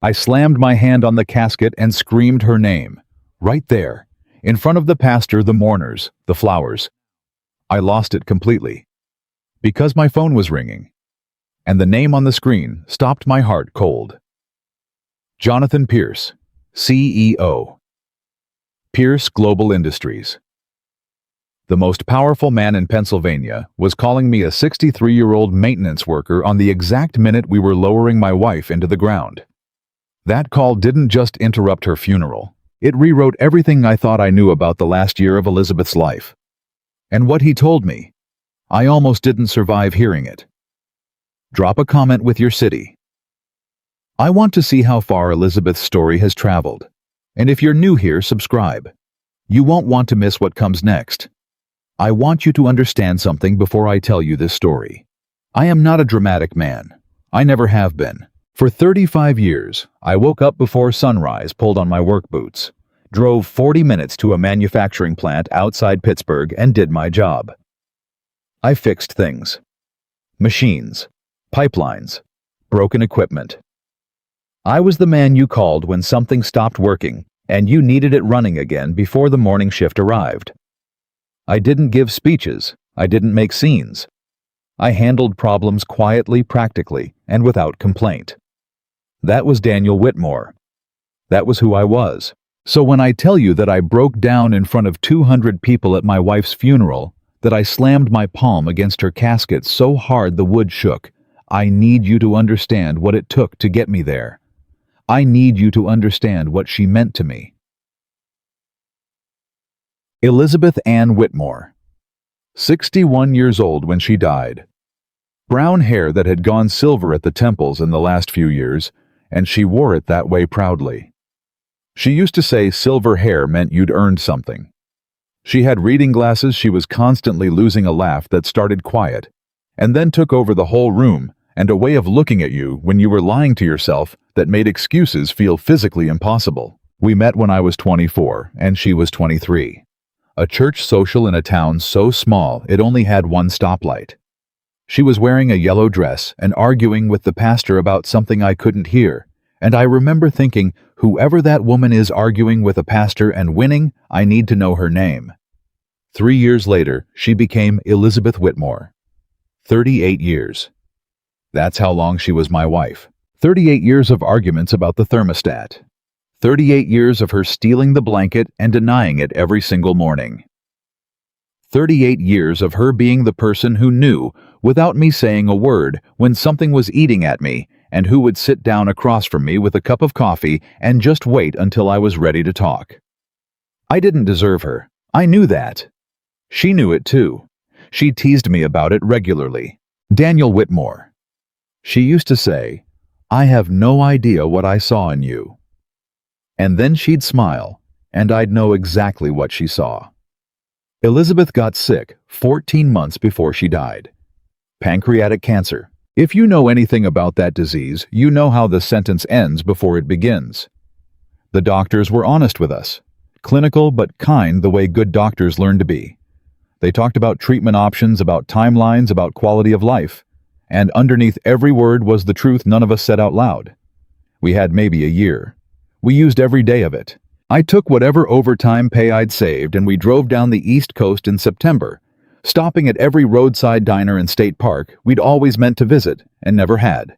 I slammed my hand on the casket and screamed her name. Right there, in front of the pastor, the mourners, the flowers. I lost it completely. Because my phone was ringing, and the name on the screen stopped my heart cold. Jonathan Pierce, CEO. Pierce Global Industries. The most powerful man in Pennsylvania was calling me a 63-year-old maintenance worker on the exact minute we were lowering my wife into the ground. That call didn't just interrupt her funeral. It rewrote everything I thought I knew about the last year of Elizabeth's life. And what he told me, I almost didn't survive hearing it. Drop a comment with your city. I want to see how far Elizabeth's story has traveled. And if you're new here, subscribe. You won't want to miss what comes next. I want you to understand something before I tell you this story. I am not a dramatic man. I never have been. For 35 years, I woke up before sunrise, pulled on my work boots, drove 40 minutes to a manufacturing plant outside Pittsburgh, and did my job. I fixed things. Machines, pipelines, broken equipment. I was the man you called when something stopped working and you needed it running again before the morning shift arrived. I didn't give speeches. I didn't make scenes. I handled problems quietly, practically, and without complaint. That was Daniel Whitmore. That was who I was. So when I tell you that I broke down in front of 200 people at my wife's funeral, that I slammed my palm against her casket so hard the wood shook, I need you to understand what it took to get me there. I need you to understand what she meant to me. Elizabeth Ann Whitmore, 61 years old when she died. Brown hair that had gone silver at the temples in the last few years, and she wore it that way proudly. She used to say silver hair meant you'd earned something. She had reading glasses. She was constantly losing a laugh that started quiet, and then took over the whole room, and a way of looking at you when you were lying to yourself that made excuses feel physically impossible. We met when I was 24, and she was 23. A church social in a town so small it only had one stoplight. She was wearing a yellow dress and arguing with the pastor about something I couldn't hear, and I remember thinking, whoever that woman is arguing with a pastor and winning, I need to know her name. 3 years later, she became Elizabeth Whitmore. 38 years. That's how long she was my wife. 38 years of arguments about the thermostat. 38 years of her stealing the blanket and denying it every single morning. 38 years of her being the person who knew, without me saying a word, when something was eating at me, and who would sit down across from me with a cup of coffee and just wait until I was ready to talk. I didn't deserve her. I knew that. She knew it too. She teased me about it regularly. Daniel Whitmore. She used to say, "I have no idea what I saw in you." And then she'd smile, and I'd know exactly what she saw. Elizabeth got sick 14 months before she died. Pancreatic cancer. If you know anything about that disease, you know how the sentence ends before it begins. The doctors were honest with us. Clinical but kind, the way good doctors learn to be. They talked about treatment options, about timelines, about quality of life. And underneath every word was the truth none of us said out loud. We had maybe a year. We used every day of it. I took whatever overtime pay I'd saved and we drove down the East Coast in September, stopping at every roadside diner in State Park we'd always meant to visit and never had.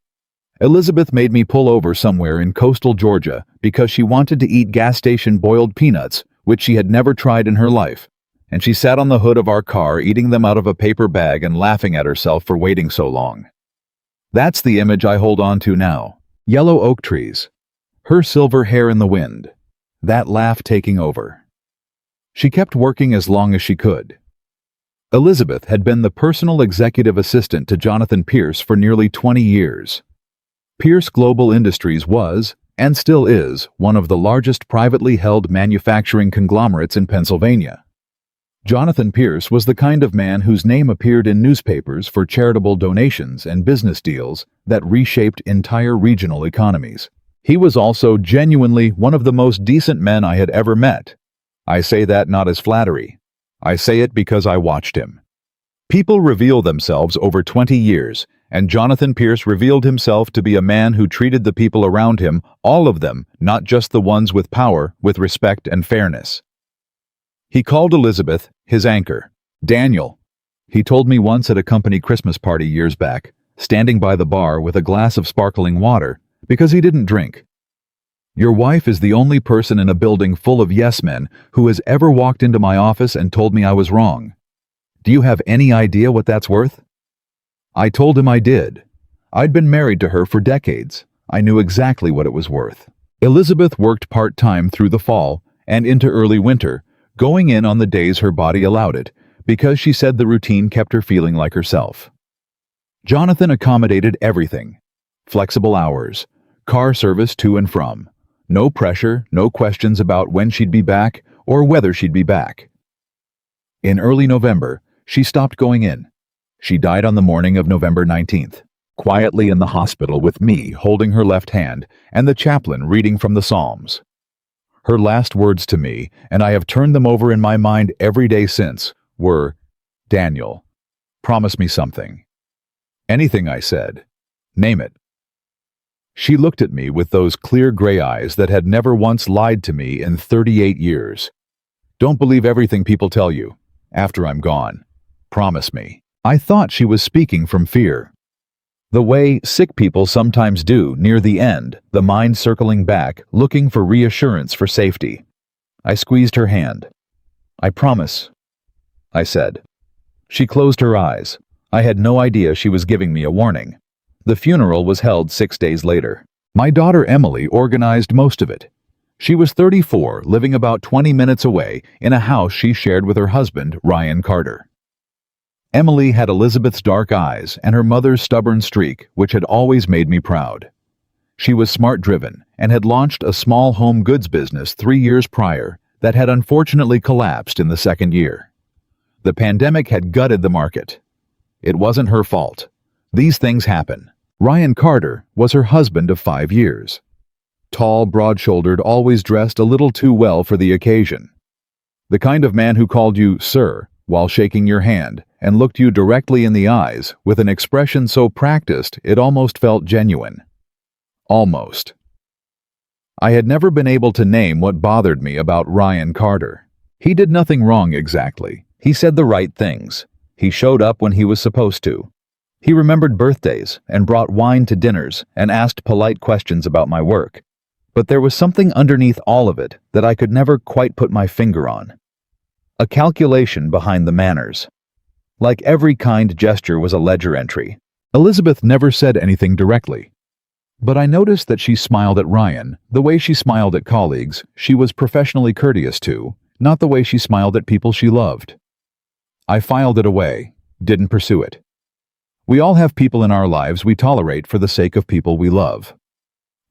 Elizabeth made me pull over somewhere in coastal Georgia because she wanted to eat gas station boiled peanuts, which she had never tried in her life, and she sat on the hood of our car eating them out of a paper bag and laughing at herself for waiting so long. That's the image I hold on to now. Yellow oak trees. Her silver hair in the wind. That laugh taking over. She kept working as long as she could. Elizabeth had been the personal executive assistant to Jonathan Pierce for nearly 20 years. Pierce Global Industries was, and still is, one of the largest privately held manufacturing conglomerates in Pennsylvania. Jonathan Pierce was the kind of man whose name appeared in newspapers for charitable donations and business deals that reshaped entire regional economies. He was also genuinely one of the most decent men I had ever met. I say that not as flattery. I say it because I watched him. People reveal themselves over 20 years, and Jonathan Pierce revealed himself to be a man who treated the people around him, all of them, not just the ones with power, with respect and fairness. He called Elizabeth his anchor. Daniel, he told me once at a company Christmas party years back, standing by the bar with a glass of sparkling water, because he didn't drink. Your wife is the only person in a building full of yes-men who has ever walked into my office and told me I was wrong. Do you have any idea what that's worth? I told him I did. I'd been married to her for decades. I knew exactly what it was worth. Elizabeth worked part-time through the fall and into early winter, going in on the days her body allowed it, because she said the routine kept her feeling like herself. Jonathan accommodated everything. Flexible hours, car service to and from. No pressure, no questions about when she'd be back or whether she'd be back. In early November, she stopped going in. She died on the morning of November 19th, quietly in the hospital with me holding her left hand and the chaplain reading from the Psalms. Her last words to me, and I have turned them over in my mind every day since, were, "Daniel, promise me something." Anything, I said. Name it. She looked at me with those clear gray eyes that had never once lied to me in 38 years. Don't believe everything people tell you, after I'm gone. Promise me. I thought she was speaking from fear. The way sick people sometimes do near the end, the mind circling back, looking for reassurance for safety. I squeezed her hand. I promise, I said. She closed her eyes. I had no idea she was giving me a warning. The funeral was held 6 days later. My daughter Emily organized most of it. She was 34, living about 20 minutes away in a house she shared with her husband, Ryan Carter. Emily had Elizabeth's dark eyes and her mother's stubborn streak, which had always made me proud. She was smart-driven and had launched a small home goods business 3 years prior that had unfortunately collapsed in the second year. The pandemic had gutted the market. It wasn't her fault. These things happen. Ryan Carter was her husband of 5 years. Tall, broad-shouldered, always dressed a little too well for the occasion. The kind of man who called you "sir" while shaking your hand and looked you directly in the eyes with an expression so practiced it almost felt genuine. Almost. I had never been able to name what bothered me about Ryan Carter. He did nothing wrong exactly. He said the right things. He showed up when he was supposed to. He remembered birthdays and brought wine to dinners and asked polite questions about my work. But there was something underneath all of it that I could never quite put my finger on. A calculation behind the manners. Like every kind gesture was a ledger entry. Elizabeth never said anything directly. But I noticed that she smiled at Ryan the way she smiled at colleagues she was professionally courteous to, not the way she smiled at people she loved. I filed it away, didn't pursue it. We all have people in our lives we tolerate for the sake of people we love.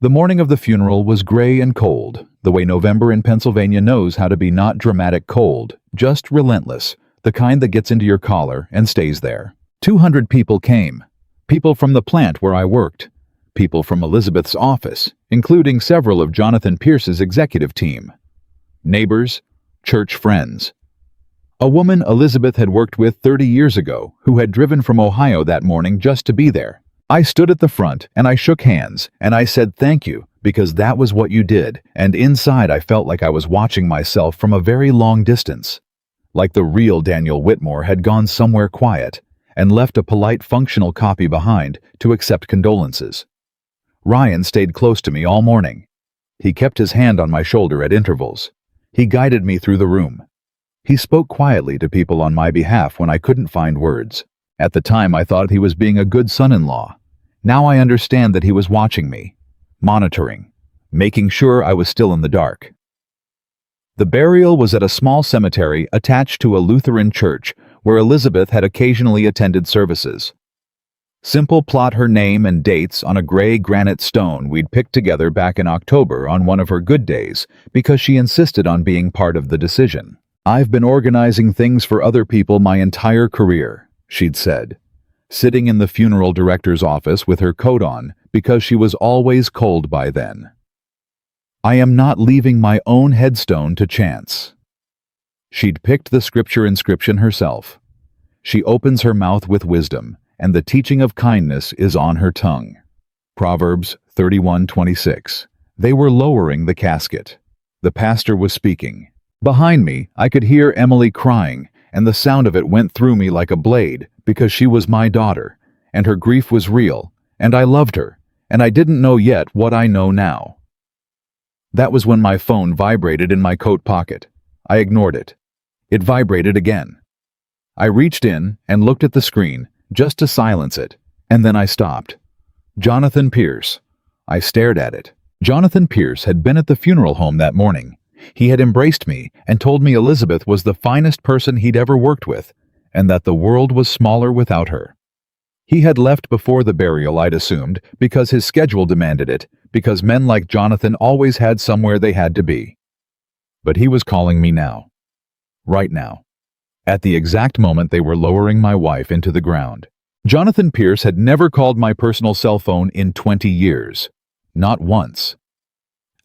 The morning of the funeral was gray and cold, the way November in Pennsylvania knows how to be not dramatic cold, just relentless, the kind that gets into your collar and stays there. 200 people came. People from the plant where I worked. People from Elizabeth's office, including several of Jonathan Pierce's executive team. Neighbors, church friends. A woman Elizabeth had worked with 30 years ago who had driven from Ohio that morning just to be there. I stood at the front and I shook hands and I said thank you because that was what you did, and inside I felt like I was watching myself from a very long distance. Like the real Daniel Whitmore had gone somewhere quiet and left a polite functional copy behind to accept condolences. Ryan stayed close to me all morning. He kept his hand on my shoulder at intervals. He guided me through the room. He spoke quietly to people on my behalf when I couldn't find words. At the time I thought he was being a good son-in-law. Now I understand that he was watching me, monitoring, making sure I was still in the dark. The burial was at a small cemetery attached to a Lutheran church where Elizabeth had occasionally attended services. Simple plot her name and dates on a gray granite stone we'd picked together back in October on one of her good days because she insisted on being part of the decision. I've been organizing things for other people my entire career, she'd said, sitting in the funeral director's office with her coat on because she was always cold by then. I am not leaving my own headstone to chance. She'd picked the scripture inscription herself. She opens her mouth with wisdom, and the teaching of kindness is on her tongue. Proverbs 31:26. They were lowering the casket. The pastor was speaking. Behind me, I could hear Emily crying, and the sound of it went through me like a blade, because she was my daughter, and her grief was real, and I loved her, and I didn't know yet what I know now. That was when my phone vibrated in my coat pocket. I ignored it. It vibrated again. I reached in and looked at the screen, just to silence it, and then I stopped. Jonathan Pierce. I stared at it. Jonathan Pierce had been at the funeral home that morning. He had embraced me and told me Elizabeth was the finest person he'd ever worked with, and that the world was smaller without her. He had left before the burial, I'd assumed, because his schedule demanded it, because men like Jonathan always had somewhere they had to be. But he was calling me now. Right now. At the exact moment they were lowering my wife into the ground. Jonathan Pierce had never called my personal cell phone in 20 years. Not once.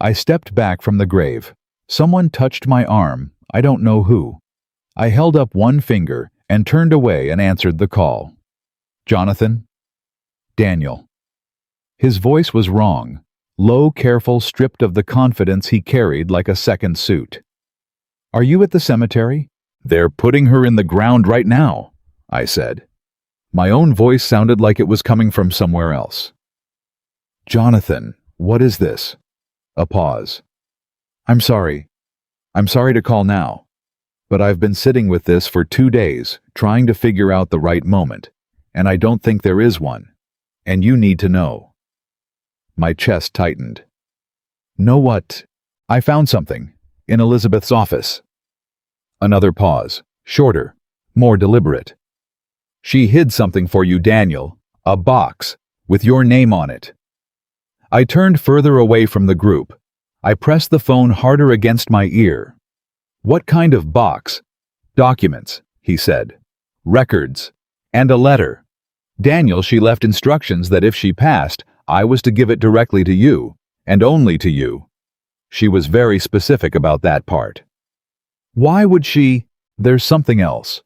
I stepped back from the grave. Someone touched my arm, I don't know who. I held up one finger and turned away and answered the call. Jonathan? Daniel. His voice was wrong, low, careful, stripped of the confidence he carried like a second suit. Are you at the cemetery? They're putting her in the ground right now, I said. My own voice sounded like it was coming from somewhere else. Jonathan, what is this? A pause. I'm sorry to call now, but I've been sitting with this for 2 days, trying to figure out the right moment, and I don't think there is one, and you need to know. My chest tightened. Know what? I found something, in Elizabeth's office. Another pause, shorter, more deliberate. She hid something for you, Daniel, a box, with your name on it. I turned further away from the group. I pressed the phone harder against my ear. What kind of box? Documents, he said. Records. And a letter. Daniel, she left instructions that if she passed, I was to give it directly to you, and only to you. She was very specific about that part. Why would she? There's something else.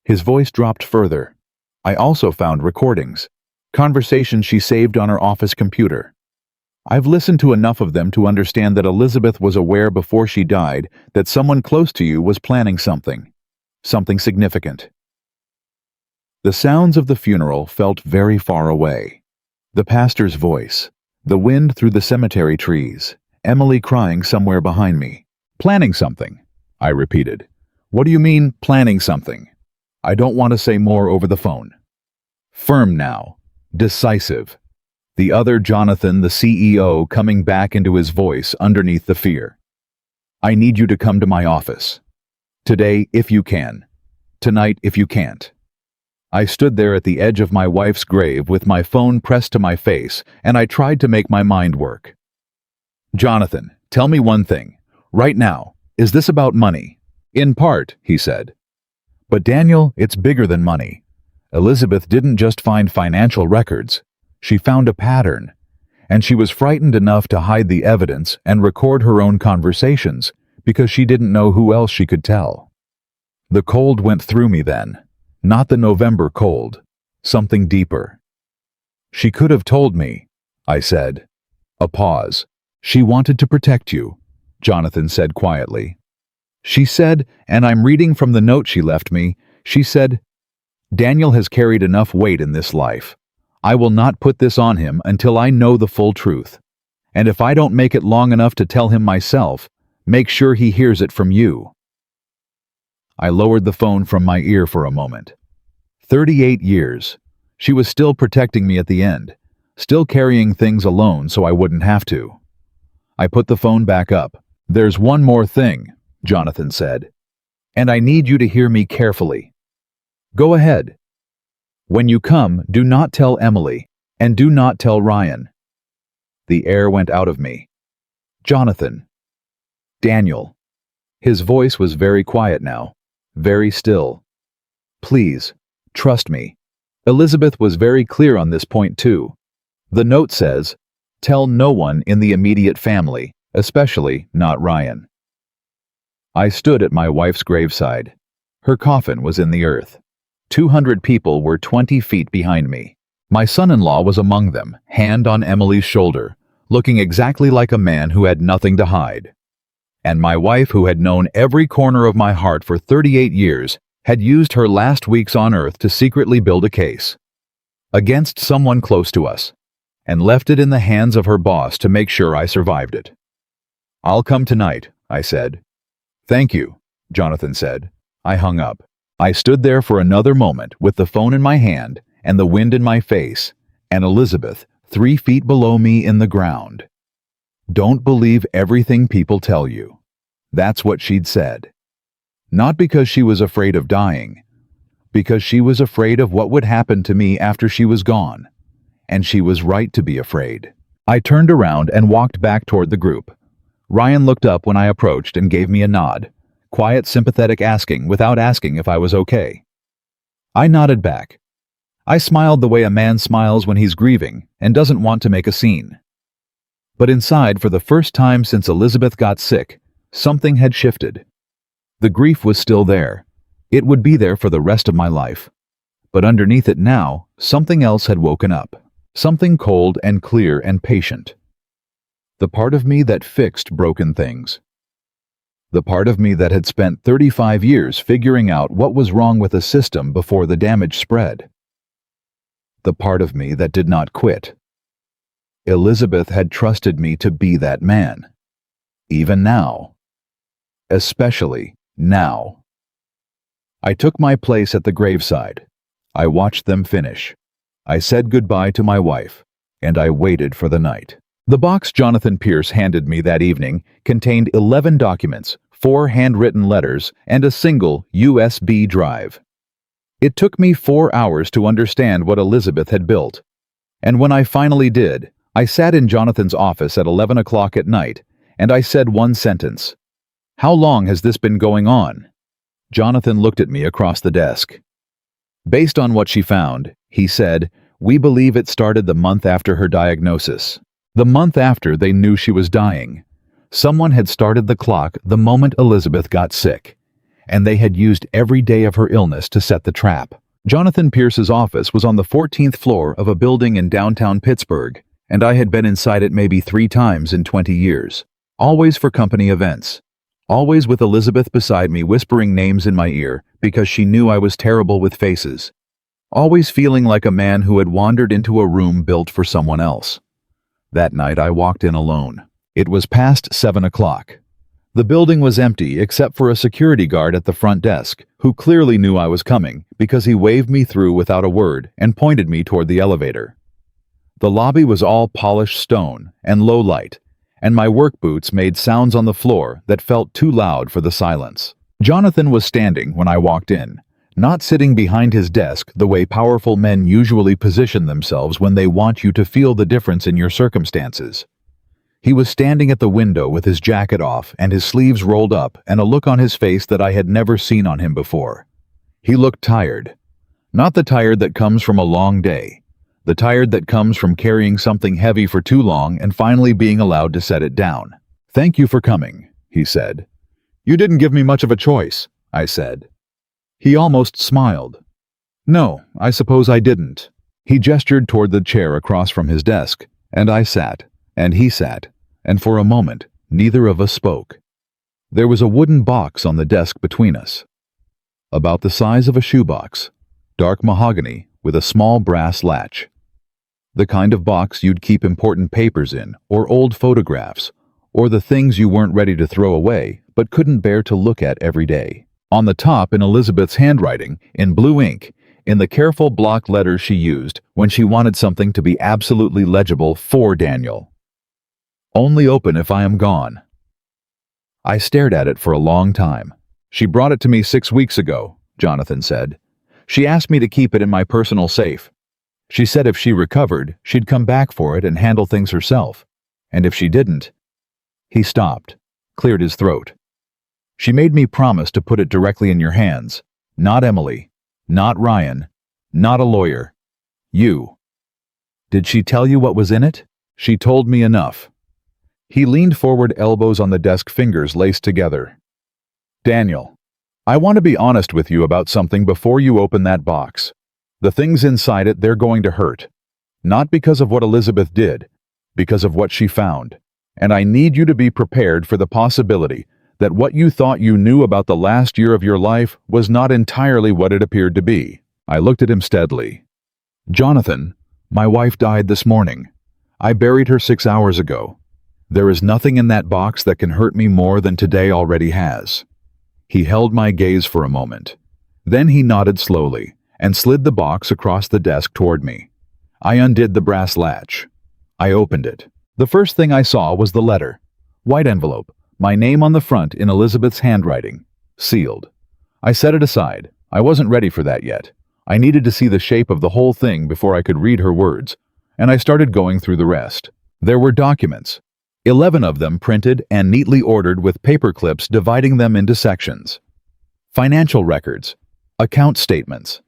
His voice dropped further. I also found recordings. Conversations she saved on her office computer. I've listened to enough of them to understand that Elizabeth was aware before she died that someone close to you was planning something significant. The sounds of the funeral felt very far away. The pastor's voice, the wind through the cemetery trees, Emily crying somewhere behind me. Planning something, I repeated. What do you mean, planning something? I don't want to say more over the phone. Firm now, decisive. The other Jonathan, the CEO, coming back into his voice underneath the fear. I need you to come to my office. Today, if you can. Tonight, if you can't. I stood there at the edge of my wife's grave with my phone pressed to my face, and I tried to make my mind work. Jonathan, tell me one thing. Right now, is this about money? In part, he said. But Daniel, it's bigger than money. Elizabeth didn't just find financial records. She found a pattern, and she was frightened enough to hide the evidence and record her own conversations because she didn't know who else she could tell. The cold went through me then, not the November cold, something deeper. She could have told me, I said. A pause. She wanted to protect you, Jonathan said quietly. She said, and I'm reading from the note she left me, she said, Daniel has carried enough weight in this life. I will not put this on him until I know the full truth. And if I don't make it long enough to tell him myself, make sure he hears it from you. I lowered the phone from my ear for a moment. 38 years. She was still protecting me at the end, still carrying things alone so I wouldn't have to. I put the phone back up. There's one more thing, Jonathan said. And I need you to hear me carefully. Go ahead. When you come, do not tell Emily, and do not tell Ryan. The air went out of me. Jonathan. Daniel. His voice was very quiet now, very still. Please, trust me. Elizabeth was very clear on this point too. The note says, tell no one in the immediate family, especially not Ryan. I stood at my wife's graveside. Her coffin was in the earth. 200 people were 20 feet behind me. My son-in-law was among them, hand on Emily's shoulder, looking exactly like a man who had nothing to hide. And my wife, who had known every corner of my heart for 38 years, had used her last weeks on earth to secretly build a case against someone close to us, and left it in the hands of her boss to make sure I survived it. "I'll come tonight," I said. "Thank you," Jonathan said. I hung up. I stood there for another moment with the phone in my hand and the wind in my face, and Elizabeth 3 feet below me in the ground. "Don't believe everything people tell you." That's what she'd said. Not because she was afraid of dying, because she was afraid of what would happen to me after she was gone. And she was right to be afraid. I turned around and walked back toward the group. Ryan looked up when I approached and gave me a nod, quiet, sympathetic asking without asking if I was okay. I nodded back. I smiled the way a man smiles when he's grieving and doesn't want to make a scene. But inside, for the first time since Elizabeth got sick, something had shifted. The grief was still there. It would be there for the rest of my life. But underneath it now, something else had woken up. Something cold and clear and patient. The part of me that fixed broken things. The part of me that had spent 35 years figuring out what was wrong with a system before the damage spread. The part of me that did not quit. Elizabeth had trusted me to be that man. Even now. Especially now. I took my place at the graveside. I watched them finish. I said goodbye to my wife, and I waited for the night. The box Jonathan Pierce handed me that evening contained 11 documents, 4 handwritten letters, and a single USB drive. It took me 4 hours to understand what Elizabeth had built. And when I finally did, I sat in Jonathan's office at 11 o'clock at night, and I said one sentence. "How long has this been going on?" Jonathan looked at me across the desk. "Based on what she found," he said, "we believe it started the month after her diagnosis. The month after they knew she was dying. Someone had started the clock the moment Elizabeth got sick, and they had used every day of her illness to set the trap." Jonathan Pierce's office was on the 14th floor of a building in downtown Pittsburgh, and I had been inside it maybe 3 times in 20 years. Always for company events. Always with Elizabeth beside me whispering names in my ear because she knew I was terrible with faces. Always feeling like a man who had wandered into a room built for someone else. That night I walked in alone. It was past 7 o'clock. The building was empty except for a security guard at the front desk, who clearly knew I was coming because he waved me through without a word and pointed me toward the elevator. The lobby was all polished stone and low light, and my work boots made sounds on the floor that felt too loud for the silence. Jonathan was standing when I walked in, not sitting behind his desk the way powerful men usually position themselves when they want you to feel the difference in your circumstances. He was standing at the window with his jacket off and his sleeves rolled up and a look on his face that I had never seen on him before. He looked tired. Not the tired that comes from a long day. The tired that comes from carrying something heavy for too long and finally being allowed to set it down. "Thank you for coming," he said. "You didn't give me much of a choice," I said. He almost smiled. "No, I suppose I didn't." He gestured toward the chair across from his desk, and I sat, and he sat, and for a moment, neither of us spoke. There was a wooden box on the desk between us. About the size of a shoebox, dark mahogany with a small brass latch. The kind of box you'd keep important papers in, or old photographs, or the things you weren't ready to throw away but couldn't bear to look at every day. On the top, in Elizabeth's handwriting, in blue ink, in the careful block letters she used when she wanted something to be absolutely legible for Daniel. "Only open if I am gone." I stared at it for a long time. "She brought it to me 6 weeks ago," Jonathan said. "She asked me to keep it in my personal safe. She said if she recovered, she'd come back for it and handle things herself. And if she didn't..." He stopped, cleared his throat. "She made me promise to put it directly in your hands. Not Emily. Not Ryan. Not a lawyer. You." "Did she tell you what was in it?" "She told me enough." He leaned forward, elbows on the desk, fingers laced together. "Daniel, I want to be honest with you about something before you open that box. The things inside it, they're going to hurt. Not because of what Elizabeth did, because of what she found. And I need you to be prepared for the possibility that what you thought you knew about the last year of your life was not entirely what it appeared to be. I looked at him steadily. Jonathan, my wife died this morning. I buried her 6 hours ago. There is nothing in that box that can hurt me more than today already has. He held my gaze for a moment. Then he nodded slowly and slid the box across the desk toward me. I undid the brass latch. I opened it. The first thing I saw was the letter. White envelope, my name on the front in Elizabeth's handwriting. Sealed. I set it aside. I wasn't ready for that yet. I needed to see the shape of the whole thing before I could read her words, and I started going through the rest. There were documents. 11 of them printed and neatly ordered with paper clips dividing them into sections. Financial records. Account statements.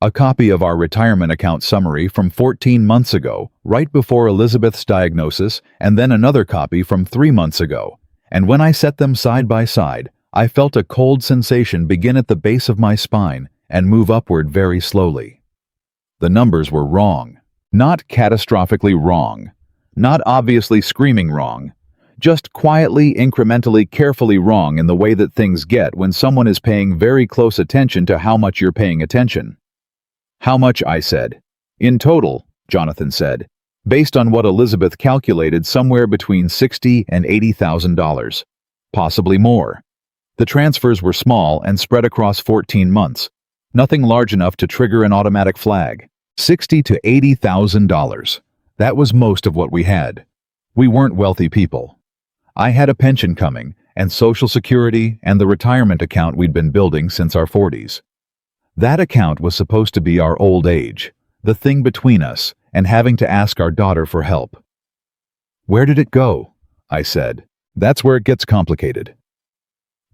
A copy of our retirement account summary from 14 months ago, right before Elizabeth's diagnosis, and then another copy from 3 months ago. And when I set them side by side, I felt a cold sensation begin at the base of my spine and move upward very slowly. The numbers were wrong. Not catastrophically wrong. Not obviously screaming wrong. Just quietly, incrementally, carefully wrong in the way that things get when someone is paying very close attention to how much you're paying attention. How much, I said. In total, Jonathan said, based on what Elizabeth calculated, somewhere between $60,000 and $80,000. Possibly more. The transfers were small and spread across 14 months. Nothing large enough to trigger an automatic flag. $60,000 to $80,000. That was most of what we had. We weren't wealthy people. I had a pension coming, and Social Security, and the retirement account we'd been building since our 40s. That account was supposed to be our old age, the thing between us, and having to ask our daughter for help. Where did it go? I said. That's where it gets complicated.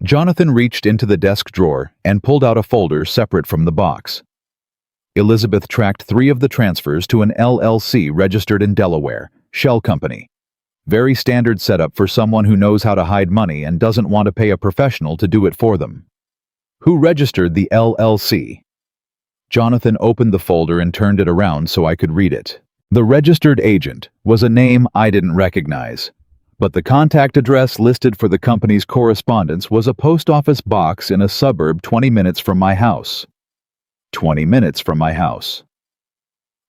Jonathan reached into the desk drawer and pulled out a folder separate from the box. Elizabeth tracked 3 of the transfers to an LLC registered in Delaware, shell company. Very standard setup for someone who knows how to hide money and doesn't want to pay a professional to do it for them. Who registered the LLC? Jonathan opened the folder and turned it around so I could read it. The registered agent was a name I didn't recognize, but the contact address listed for the company's correspondence was a post office box in a suburb 20 minutes from my house. 20 minutes from my house.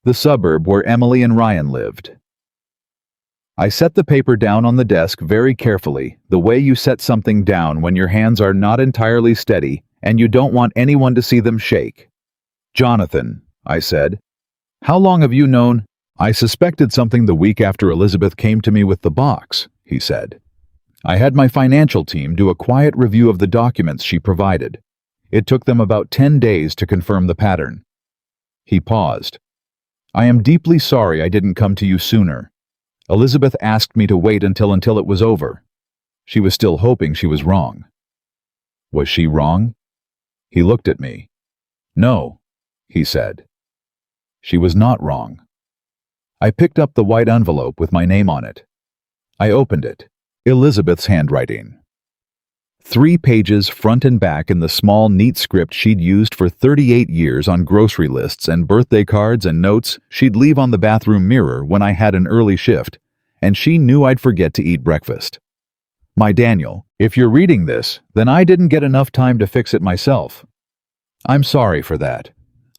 The suburb where Emily and Ryan lived. I set the paper down on the desk very carefully, the way you set something down when your hands are not entirely steady and you don't want anyone to see them shake. Jonathan, I said, how long have you known? I suspected something the week after Elizabeth came to me with the box, he said. I had my financial team do a quiet review of the documents she provided. It took them about 10 days to confirm the pattern. He paused. I am deeply sorry I didn't come to you sooner. Elizabeth asked me to wait until it was over. She was still hoping she was wrong. Was she wrong? He looked at me. No, he said. She was not wrong. I picked up the white envelope with my name on it. I opened it. Elizabeth's handwriting. 3 pages front and back in the small, neat script she'd used for 38 years on grocery lists and birthday cards and notes she'd leave on the bathroom mirror when I had an early shift, and she knew I'd forget to eat breakfast. My Daniel, if you're reading this, then I didn't get enough time to fix it myself. I'm sorry for that.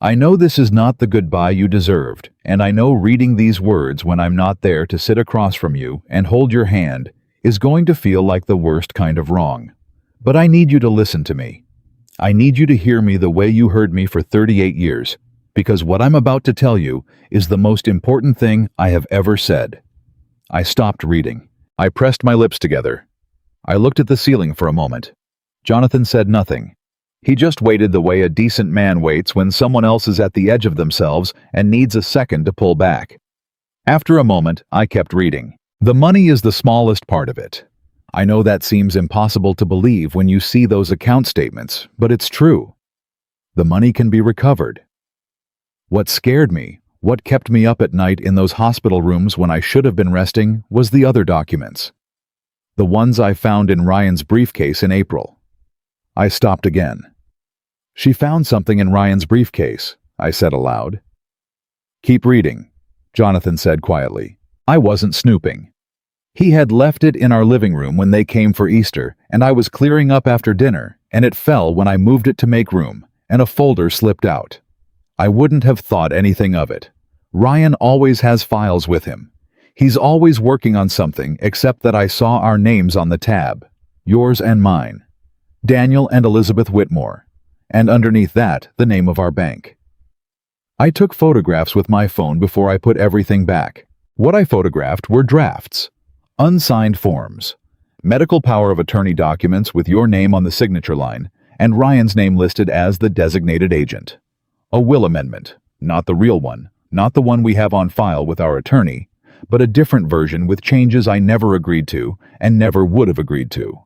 I know this is not the goodbye you deserved, and I know reading these words when I'm not there to sit across from you and hold your hand is going to feel like the worst kind of wrong. But I need you to listen to me. I need you to hear me the way you heard me for 38 years, because what I'm about to tell you is the most important thing I have ever said. I stopped reading. I pressed my lips together. I looked at the ceiling for a moment. Jonathan said nothing. He just waited the way a decent man waits when someone else is at the edge of themselves and needs a second to pull back. After a moment, I kept reading. The money is the smallest part of it. I know that seems impossible to believe when you see those account statements, but it's true. The money can be recovered. What scared me, what kept me up at night in those hospital rooms when I should have been resting, was the other documents. The ones I found in Ryan's briefcase in April. I stopped again. She found something in Ryan's briefcase, I said aloud. Keep reading, Jonathan said quietly. I wasn't snooping. He had left it in our living room when they came for Easter, and I was clearing up after dinner, and it fell when I moved it to make room, and a folder slipped out. I wouldn't have thought anything of it. Ryan always has files with him. He's always working on something, except that I saw our names on the tab. Yours and mine. Daniel and Elizabeth Whitmore. And underneath that, the name of our bank. I took photographs with my phone before I put everything back. What I photographed were drafts. Unsigned forms. Medical power of attorney documents with your name on the signature line, and Ryan's name listed as the designated agent. A will amendment. Not the real one. Not the one we have on file with our attorney, but a different version with changes I never agreed to and never would have agreed to.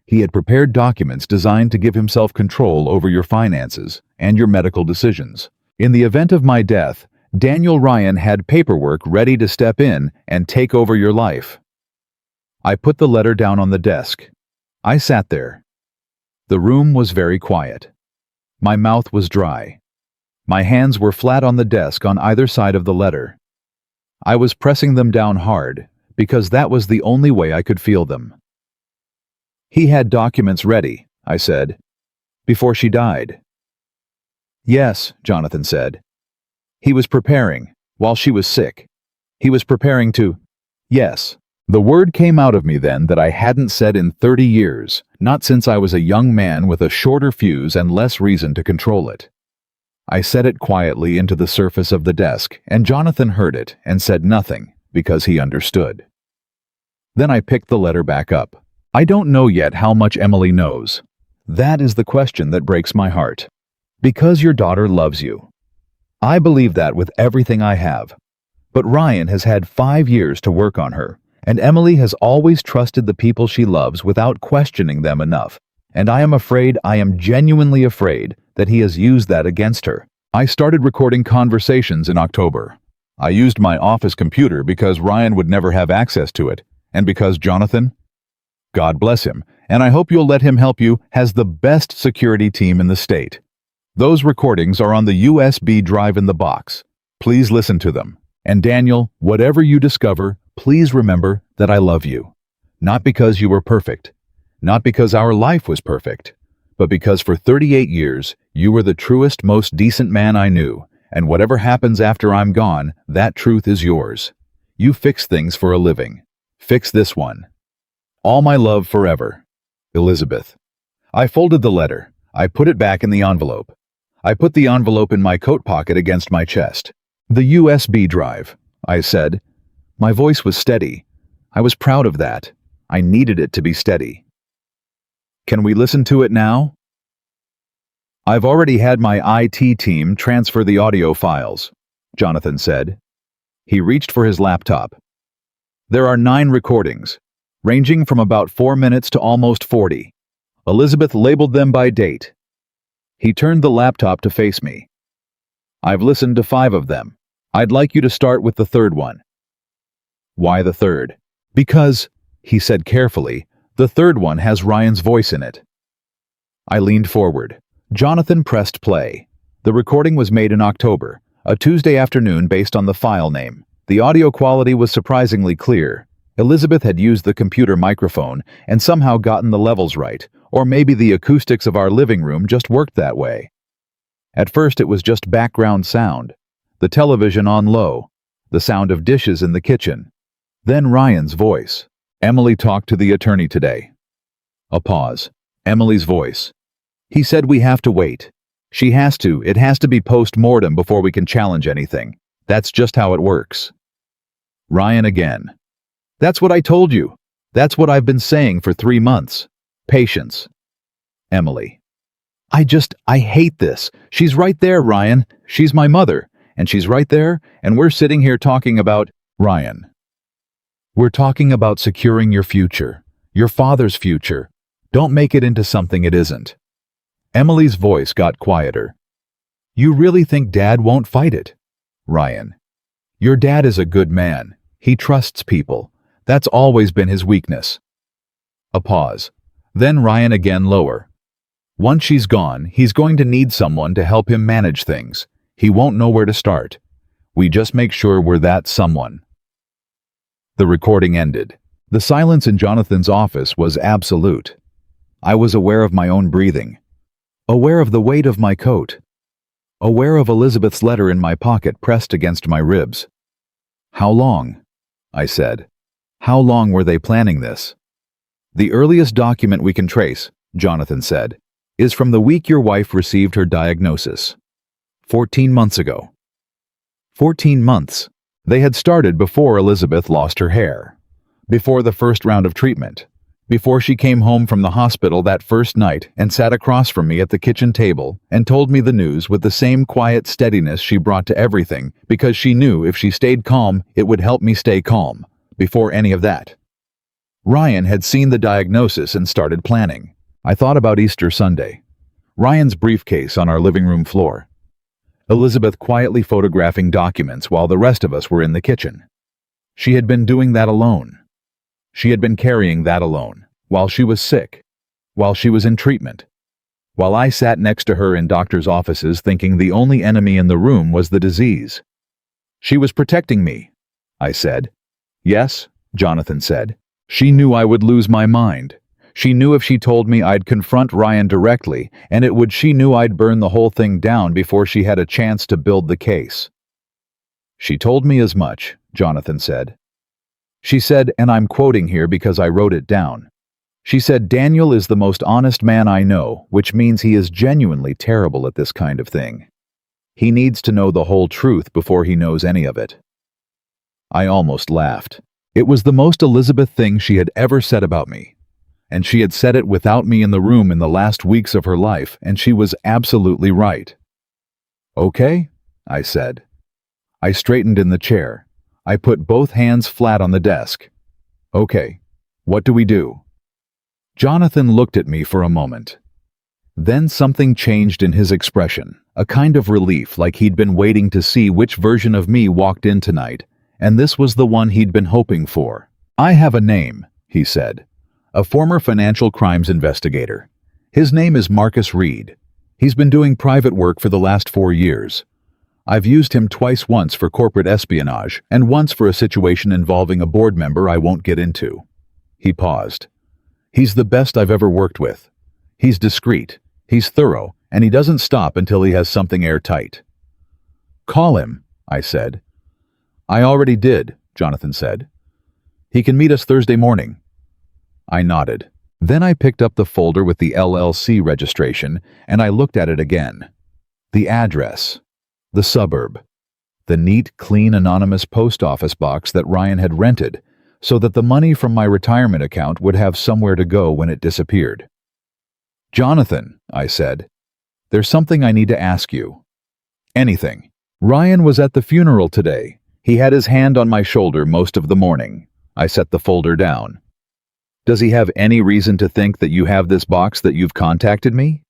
He had prepared documents designed to give himself control over your finances and your medical decisions. In the event of my death, Daniel Ryan had paperwork ready to step in and take over your life. I put the letter down on the desk. I sat there. The room was very quiet. My mouth was dry. My hands were flat on the desk on either side of the letter. I was pressing them down hard, because that was the only way I could feel them. He had documents ready, I said, before she died. Yes, Jonathan said. He was preparing, while she was sick. He was preparing to... Yes. The word came out of me then that I hadn't said in 30 years, not since I was a young man with a shorter fuse and less reason to control it. I said it quietly into the surface of the desk, and Jonathan heard it and said nothing, because he understood. Then I picked the letter back up. I don't know yet how much Emily knows. That is the question that breaks my heart. Because your daughter loves you. I believe that with everything I have. But Ryan has had 5 years to work on her, and Emily has always trusted the people she loves without questioning them enough, and I am genuinely afraid that he has used that against her. I started recording conversations in October. I used my office computer because Ryan would never have access to it, and because Jonathan, God bless him, and I hope you'll let him help you, has the best security team in the state. Those recordings are on the USB drive in the box. Please listen to them. And Daniel, whatever you discover, please remember that I love you. Not because you were perfect. Not because our life was perfect. But because for 38 years, you were the truest, most decent man I knew, and whatever happens after I'm gone, that truth is yours. You fix things for a living. Fix this one. All my love forever. Elizabeth. I folded the letter. I put it back in the envelope. I put the envelope in my coat pocket against my chest. The USB drive, I said. My voice was steady. I was proud of that. I needed it to be steady. Can we listen to it now? I've already had my IT team transfer the audio files, Jonathan said. He reached for his laptop. There are 9 recordings, ranging from about 4 minutes to almost 40. Elizabeth labeled them by date. He turned the laptop to face me. I've listened to 5 of them. I'd like you to start with the 3rd one. Why the 3rd? Because, he said carefully, the 3rd one has Ryan's voice in it. I leaned forward. Jonathan pressed play. The recording was made in October, a Tuesday afternoon based on the file name. The audio quality was surprisingly clear. Elizabeth had used the computer microphone and somehow gotten the levels right, or maybe the acoustics of our living room just worked that way. At first it was just background sound, the television on low, the sound of dishes in the kitchen. Then Ryan's voice. Emily talked to the attorney today. A pause. Emily's voice. He said we have to wait. She has to. It has to be post-mortem before we can challenge anything. That's just how it works. Ryan again. That's what I told you. That's what I've been saying for 3 months. Patience. Emily. I hate this. She's right there, Ryan. She's my mother. And she's right there, and we're sitting here talking about... Ryan. We're talking about securing your future. Your father's future. Don't make it into something it isn't. Emily's voice got quieter. You really think Dad won't fight it? Ryan. Your dad is a good man. He trusts people. That's always been his weakness. A pause. Then Ryan again lower. Once she's gone, he's going to need someone to help him manage things. He won't know where to start. We just make sure we're that someone." The recording ended. The silence in Jonathan's office was absolute. I was aware of my own breathing, aware of the weight of my coat, aware of Elizabeth's letter in my pocket pressed against my ribs. "How long?" I said. "How long were they planning this?" "The earliest document we can trace," Jonathan said, "is from the week your wife received her diagnosis. 14 months ago. 14 months. They had started before Elizabeth lost her hair, before the first round of treatment, before she came home from the hospital that first night and sat across from me at the kitchen table and told me the news with the same quiet steadiness she brought to everything, because she knew if she stayed calm, it would help me stay calm. Before any of that. Ryan had seen the diagnosis and started planning. I thought about Easter Sunday. Ryan's briefcase on our living room floor. Elizabeth quietly photographing documents while the rest of us were in the kitchen. She had been doing that alone. She had been carrying that alone, while she was sick, while she was in treatment, while I sat next to her in doctors' offices thinking the only enemy in the room was the disease. She was protecting me, I said. Yes, Jonathan said. She knew I would lose my mind. She knew if she told me I'd confront Ryan directly, and she knew I'd burn the whole thing down before she had a chance to build the case. She told me as much, Jonathan said. She said, and I'm quoting here because I wrote it down. She said, "Daniel is the most honest man I know, which means he is genuinely terrible at this kind of thing. He needs to know the whole truth before he knows any of it." I almost laughed. It was the most Elizabeth thing she had ever said about me. And she had said it without me in the room in the last weeks of her life, and she was absolutely right. "Okay," I said. I straightened in the chair. I put both hands flat on the desk. "Okay, what do we do?" Jonathan looked at me for a moment. Then something changed in his expression, a kind of relief, like he'd been waiting to see which version of me walked in tonight, and this was the one he'd been hoping for. "I have a name," he said. "A former financial crimes investigator. His name is Marcus Reed. He's been doing private work for the last 4 years. I've used him twice, once for corporate espionage, and once for a situation involving a board member I won't get into." He paused. "He's the best I've ever worked with. He's discreet, he's thorough, and he doesn't stop until he has something airtight." "Call him," I said. "I already did," Jonathan said. "He can meet us Thursday morning." I nodded. Then I picked up the folder with the LLC registration, and I looked at it again. The address. The suburb. The neat, clean, anonymous post office box that Ryan had rented, so that the money from my retirement account would have somewhere to go when it disappeared. "Jonathan," I said, "there's something I need to ask you." "Anything." "Ryan was at the funeral today. He had his hand on my shoulder most of the morning." I set the folder down. "Does he have any reason to think that you have this box, that you've contacted me?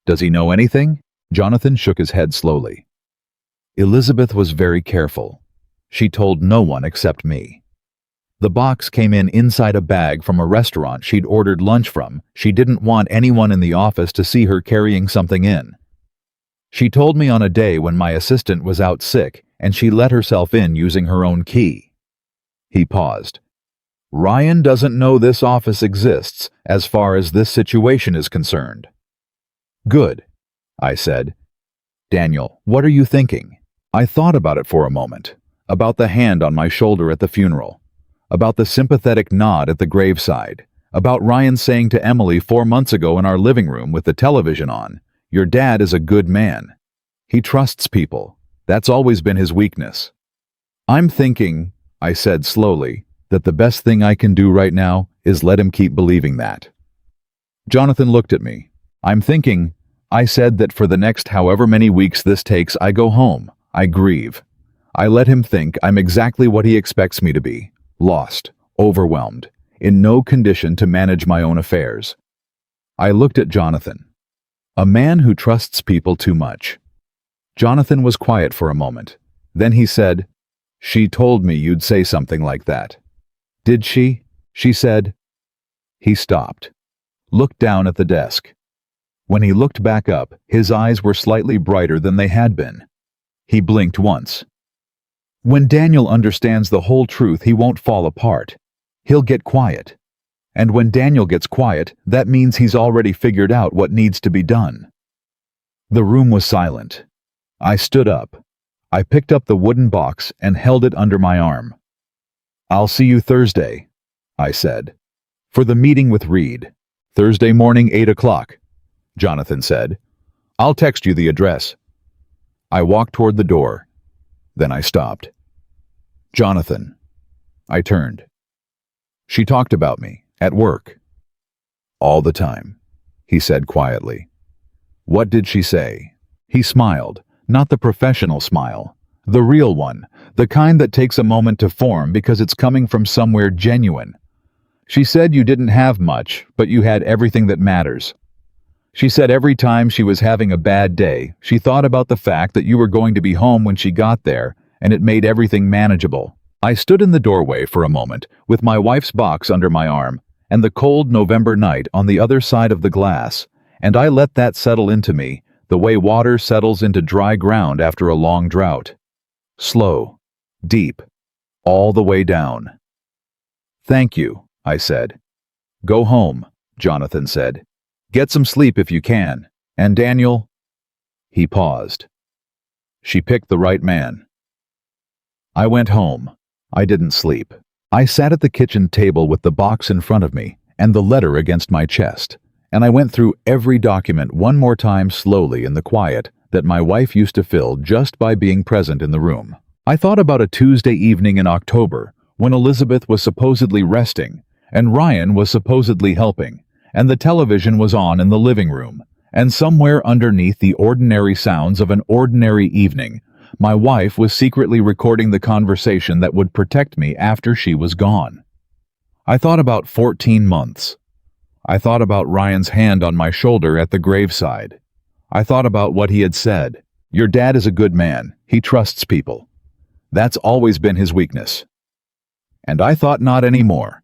Does he know anything?" Jonathan shook his head slowly. Elizabeth was very careful. She told no one except me. The box came in inside a bag from a restaurant she'd ordered lunch from. She didn't want anyone in the office to see her carrying something in. She told me on a day when my assistant was out sick, and she let herself in using her own key. He paused. "Ryan doesn't know this office exists as far as this situation is concerned." "Good," I said. "Daniel, what are you thinking?" I thought about it for a moment, about the hand on my shoulder at the funeral, about the sympathetic nod at the graveside, about Ryan saying to Emily 4 months ago in our living room with the television on, "Your dad is a good man. He trusts people. That's always been his weakness." "I'm thinking," I said slowly, "that the best thing I can do right now is let him keep believing that." Jonathan looked at me. "I'm thinking," I said, "that for the next however many weeks this takes, I go home. I grieve. I let him think I'm exactly what he expects me to be, lost, overwhelmed, in no condition to manage my own affairs." I looked at Jonathan. A man who trusts people too much. Jonathan was quiet for a moment. Then he said, "She told me you'd say something like that." "Did she?" she said. He stopped, looked down at the desk. When he looked back up, his eyes were slightly brighter than they had been. He blinked once. When Daniel understands the whole truth, he won't fall apart. He'll get quiet. And when Daniel gets quiet, that means he's already figured out what needs to be done. The room was silent. I stood up. I picked up the wooden box and held it under my arm. "I'll see you Thursday," I said. "For the meeting with Reed. Thursday morning, 8 o'clock, Jonathan said. "I'll text you the address." I walked toward the door. Then I stopped. "Jonathan." I turned. "She talked about me, at work." "All the time," he said quietly. "What did she say?" He smiled, not the professional smile, the real one, the kind that takes a moment to form because it's coming from somewhere genuine. "She said you didn't have much, but you had everything that matters. She said every time she was having a bad day, she thought about the fact that you were going to be home when she got there, and it made everything manageable." I stood in the doorway for a moment, with my wife's box under my arm, and the cold November night on the other side of the glass, and I let that settle into me, the way water settles into dry ground after a long drought. Slow, deep, all the way down. "Thank you," I said. "Go home," Jonathan said. "Get some sleep if you can. And Daniel—" He paused. "She picked the right man." I went home. I didn't sleep. I sat at the kitchen table with the box in front of me and the letter against my chest, and I went through every document one more time slowly in the quiet that my wife used to fill just by being present in the room. I thought about a Tuesday evening in October when Elizabeth was supposedly resting and Ryan was supposedly helping, and the television was on in the living room, and somewhere underneath the ordinary sounds of an ordinary evening, my wife was secretly recording the conversation that would protect me after she was gone. I thought about 14 months. I thought about Ryan's hand on my shoulder at the graveside. I thought about what he had said. "Your dad is a good man. He trusts people. That's always been his weakness." And I thought not anymore.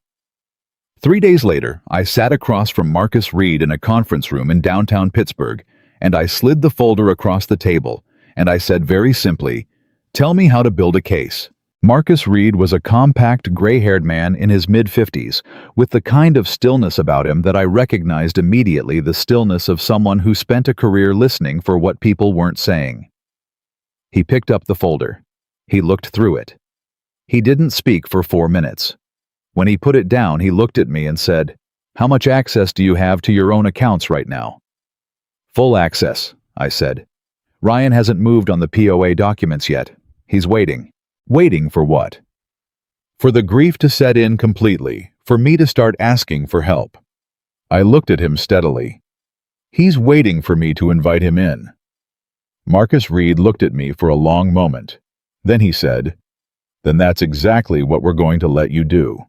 3 days later, I sat across from Marcus Reed in a conference room in downtown Pittsburgh, and I slid the folder across the table, and I said very simply, "Tell me how to build a case." Marcus Reed was a compact, gray-haired man in his mid-50s, with the kind of stillness about him that I recognized immediately, the stillness of someone who spent a career listening for what people weren't saying. He picked up the folder. He looked through it. He didn't speak for 4 minutes. When he put it down, he looked at me and said, "How much access do you have to your own accounts right now?" "Full access," I said. "Ryan hasn't moved on the POA documents yet. He's waiting." Waiting for what? For the grief to set in completely, for me to start asking for help. I looked at him steadily. He's waiting for me to invite him in. Marcus Reed looked at me for a long moment. Then he said, "Then that's exactly what we're going to let you do."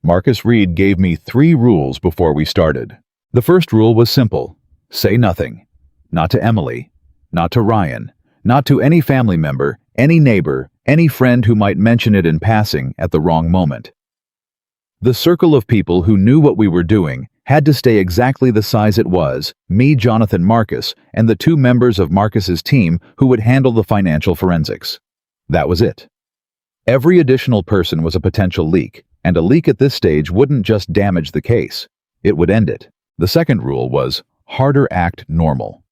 Marcus Reed gave me 3 rules before we started. The first rule was simple. Say nothing. Not to Emily. Not to Ryan. Not to any family member, any neighbor, any friend who might mention it in passing at the wrong moment. The circle of people who knew what we were doing had to stay exactly the size it was, me, Jonathan, Marcus, and the 2 members of Marcus's team who would handle the financial forensics. That was it. Every additional person was a potential leak, and a leak at this stage wouldn't just damage the case. It would end it. The second rule was, harder act normal.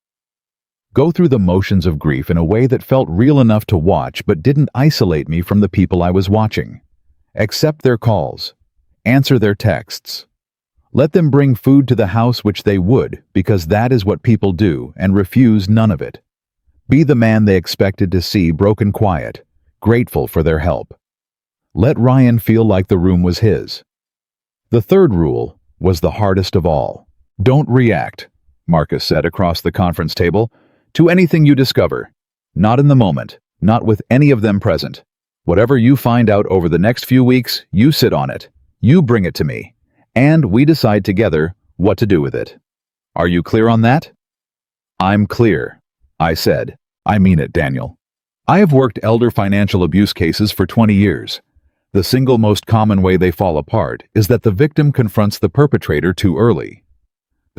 Go through the motions of grief in a way that felt real enough to watch but didn't isolate me from the people I was watching. Accept their calls. Answer their texts. Let them bring food to the house, which they would, because that is what people do, and refuse none of it. Be the man they expected to see broken quiet, grateful for their help. Let Ryan feel like the room was his. The third rule was the hardest of all. Don't react, Marcus said across the conference table, to anything you discover. Not in the moment, not with any of them present. Whatever you find out over the next few weeks, you sit on it. You bring it to me. And we decide together what to do with it. Are you clear on that? I'm clear, I said. I mean it, Daniel. I have worked elder financial abuse cases for 20 years. The single most common way they fall apart is that the victim confronts the perpetrator too early.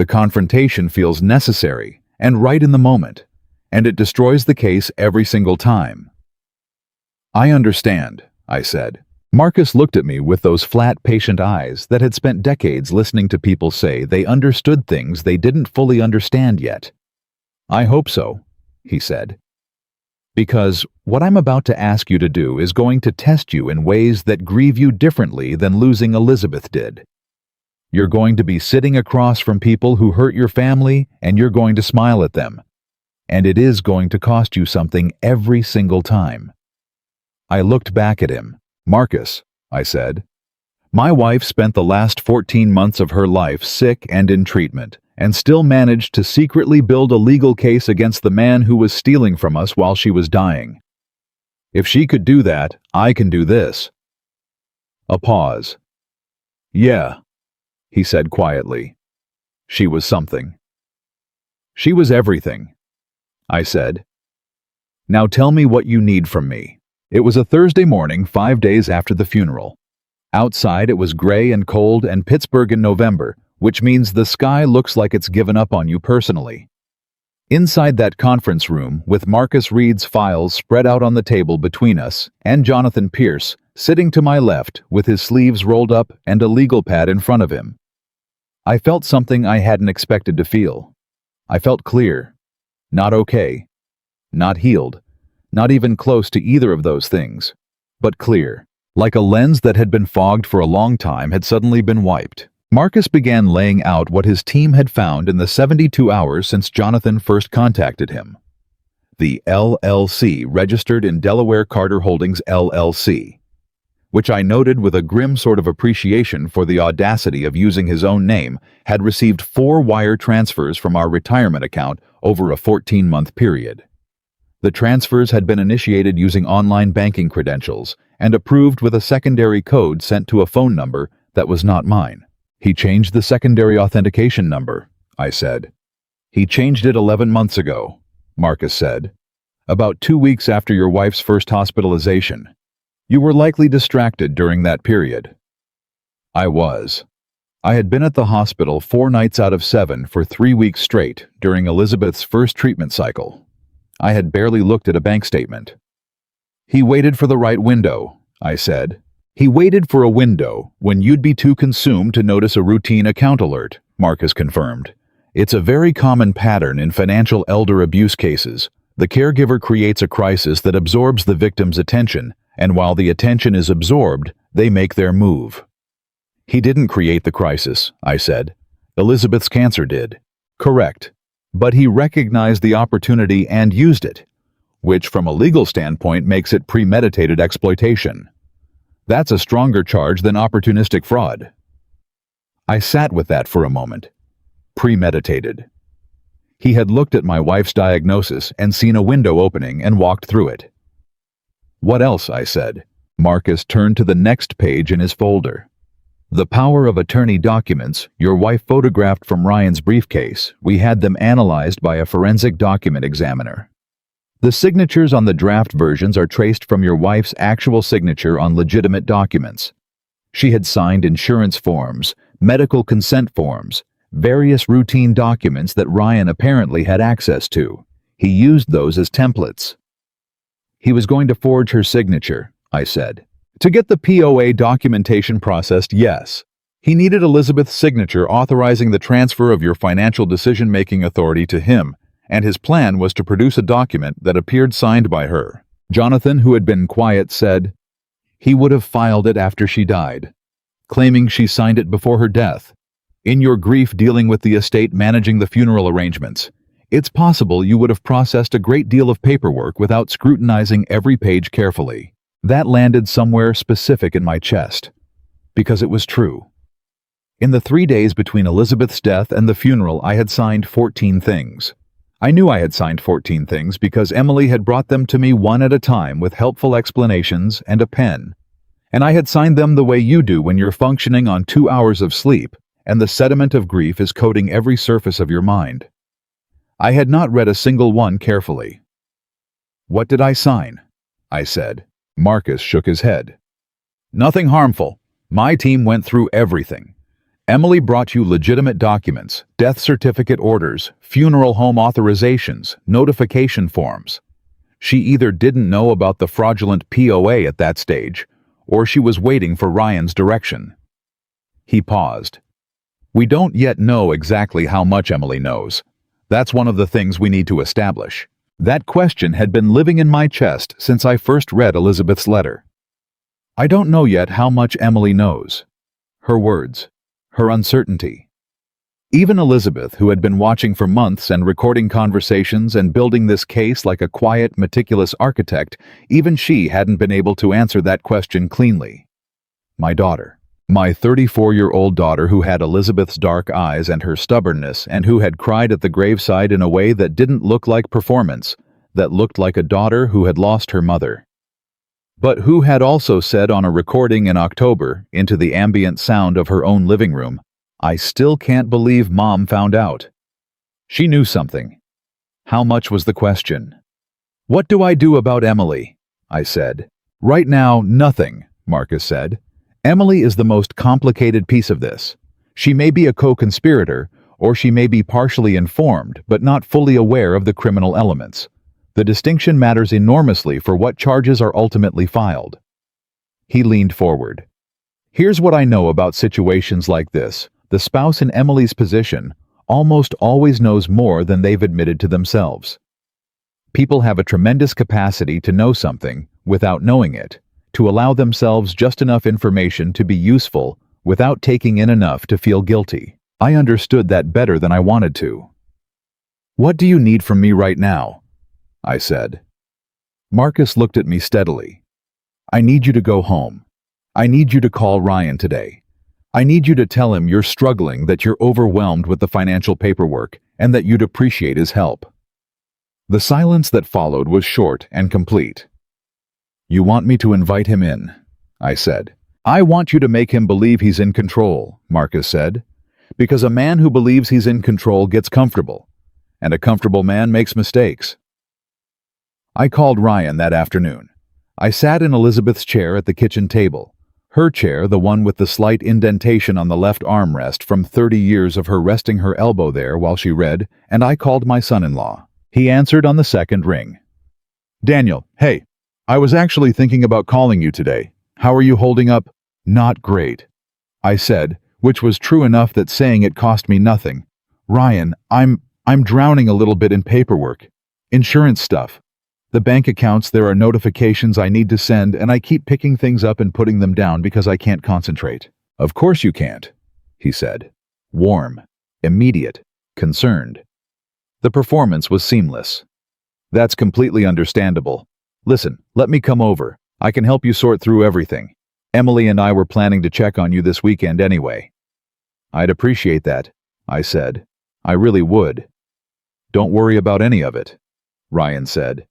The confrontation feels necessary and right in the moment, and it destroys the case every single time. I understand, I said. Marcus looked at me with those flat, patient eyes that had spent decades listening to people say they understood things they didn't fully understand yet. I hope so, he said. Because what I'm about to ask you to do is going to test you in ways that grieve you differently than losing Elizabeth did. You're going to be sitting across from people who hurt your family, and you're going to smile at them. And it is going to cost you something every single time. I looked back at him. Marcus, I said, my wife spent the last 14 months of her life sick and in treatment, and still managed to secretly build a legal case against the man who was stealing from us while she was dying. If she could do that, I can do this. A pause. Yeah, he said quietly. She was something. She was everything, I said. Now tell me what you need from me. It was a Thursday morning, 5 days after the funeral. Outside it was gray and cold and Pittsburgh in November, which means the sky looks like it's given up on you personally. Inside that conference room, with Marcus Reed's files spread out on the table between us, and Jonathan Pierce, sitting to my left with his sleeves rolled up and a legal pad in front of him. I felt something I hadn't expected to feel. I felt clear. Not okay. Not healed. Not even close to either of those things. But clear. Like a lens that had been fogged for a long time had suddenly been wiped. Marcus began laying out what his team had found in the 72 hours since Jonathan first contacted him. The LLC registered in Delaware Carter Holdings LLC, which I noted with a grim sort of appreciation for the audacity of using his own name, had received 4 wire transfers from our retirement account over a 14-month period. The transfers had been initiated using online banking credentials and approved with a secondary code sent to a phone number that was not mine. He changed the secondary authentication number, I said. He changed it 11 months ago, Marcus said. About 2 weeks after your wife's first hospitalization. You were likely distracted during that period. I was. I had been at the hospital 4 nights out of 7 for 3 weeks straight during Elizabeth's first treatment cycle. I had barely looked at a bank statement. He waited for the right window, I said. He waited for a window when you'd be too consumed to notice a routine account alert, Marcus confirmed. It's a very common pattern in financial elder abuse cases. The caregiver creates a crisis that absorbs the victim's attention, and while the attention is absorbed, they make their move. He didn't create the crisis, I said. Elizabeth's cancer did. Correct. But he recognized the opportunity and used it, which from a legal standpoint makes it premeditated exploitation. That's a stronger charge than opportunistic fraud. I sat with that for a moment. Premeditated. He had looked at my wife's diagnosis and seen a window opening and walked through it. What else? I said. Marcus turned to the next page in his folder. The power of attorney documents your wife photographed from Ryan's briefcase. We had them analyzed by a forensic document examiner. The signatures on the draft versions are traced from your wife's actual signature on legitimate documents. She had signed insurance forms, medical consent forms, various routine documents that Ryan apparently had access to. He used those as templates. He was going to forge her signature, I said. To get the POA documentation processed, yes. He needed Elizabeth's signature authorizing the transfer of your financial decision-making authority to him, and his plan was to produce a document that appeared signed by her. Jonathan, who had been quiet, said, he would have filed it after she died, claiming she signed it before her death. In your grief dealing with the estate managing the funeral arrangements, it's possible you would have processed a great deal of paperwork without scrutinizing every page carefully. That landed somewhere specific in my chest, because it was true. In the 3 days between Elizabeth's death and the funeral, I had signed 14 things. I knew I had signed 14 things because Emily had brought them to me one at a time with helpful explanations and a pen. And I had signed them the way you do when you're functioning on 2 hours of sleep and the sediment of grief is coating every surface of your mind. I had not read a single one carefully. What did I sign? I said. Marcus shook his head. Nothing harmful. My team went through everything. Emily brought you legitimate documents, death certificate orders, funeral home authorizations, notification forms. She either didn't know about the fraudulent POA at that stage, or she was waiting for Ryan's direction. He paused. We don't yet know exactly how much Emily knows. That's one of the things we need to establish. That question had been living in my chest since I first read Elizabeth's letter. I don't know yet how much Emily knows. Her words, her uncertainty. Even Elizabeth, who had been watching for months and recording conversations and building this case like a quiet, meticulous architect, even she hadn't been able to answer that question cleanly. My daughter. My 34-year-old daughter who had Elizabeth's dark eyes and her stubbornness and who had cried at the graveside in a way that didn't look like performance, that looked like a daughter who had lost her mother. But who had also said on a recording in October, into the ambient sound of her own living room, I still can't believe Mom found out. She knew something. How much was the question? What do I do about Emily? I said. Right now, nothing, Marcus said. Emily is the most complicated piece of this. She may be a co-conspirator, or she may be partially informed but not fully aware of the criminal elements. The distinction matters enormously for what charges are ultimately filed. He leaned forward. Here's what I know about situations like this. The spouse in Emily's position almost always knows more than they've admitted to themselves. People have a tremendous capacity to know something without knowing it, to allow themselves just enough information to be useful without taking in enough to feel guilty. I understood that better than I wanted to. What do you need from me right now? I said. Marcus looked at me steadily. I need you to go home. I need you to call Ryan today. I need you to tell him you're struggling, that you're overwhelmed with the financial paperwork, and that you'd appreciate his help. The silence that followed was short and complete. You want me to invite him in? I said. I want you to make him believe he's in control, Marcus said. Because a man who believes he's in control gets comfortable, and a comfortable man makes mistakes. I called Ryan that afternoon. I sat in Elizabeth's chair at the kitchen table. Her chair, the one with the slight indentation on the left armrest from 30 years of her resting her elbow there while she read, and I called my son-in-law. He answered on the second ring. Daniel, hey. I was actually thinking about calling you today. How are you holding up? Not great, I said, which was true enough that saying it cost me nothing. Ryan, I'm drowning a little bit in paperwork. Insurance stuff. The bank accounts, there are notifications I need to send, and I keep picking things up and putting them down because I can't concentrate. Of course you can't, he said. Warm, immediate, concerned. The performance was seamless. That's completely understandable. Listen, let me come over. I can help you sort through everything. Emily and I were planning to check on you this weekend anyway. I'd appreciate that, I said. I really would. Don't worry about any of it, Ryan said.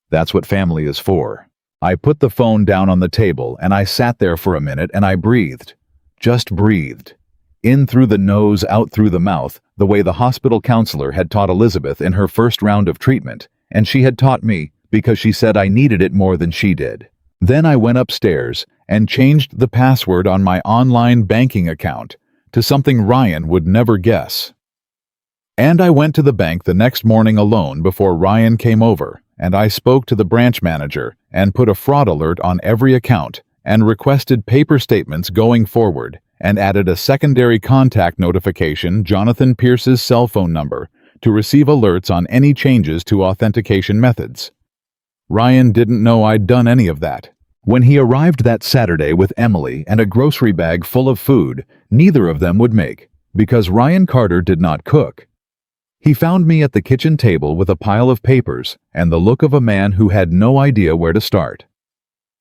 That's what family is for. I put the phone down on the table and I sat there for a minute and I breathed. Just breathed. In through the nose, out through the mouth, the way the hospital counselor had taught Elizabeth in her first round of treatment, and she had taught me because she said I needed it more than she did. Then I went upstairs and changed the password on my online banking account to something Ryan would never guess. And I went to the bank the next morning alone before Ryan came over, and I spoke to the branch manager and put a fraud alert on every account and requested paper statements going forward and added a secondary contact notification, Jonathan Pierce's cell phone number, to receive alerts on any changes to authentication methods. Ryan didn't know I'd done any of that. When he arrived that Saturday with Emily and a grocery bag full of food, neither of them would make, because Ryan Carter did not cook. He found me at the kitchen table with a pile of papers and the look of a man who had no idea where to start.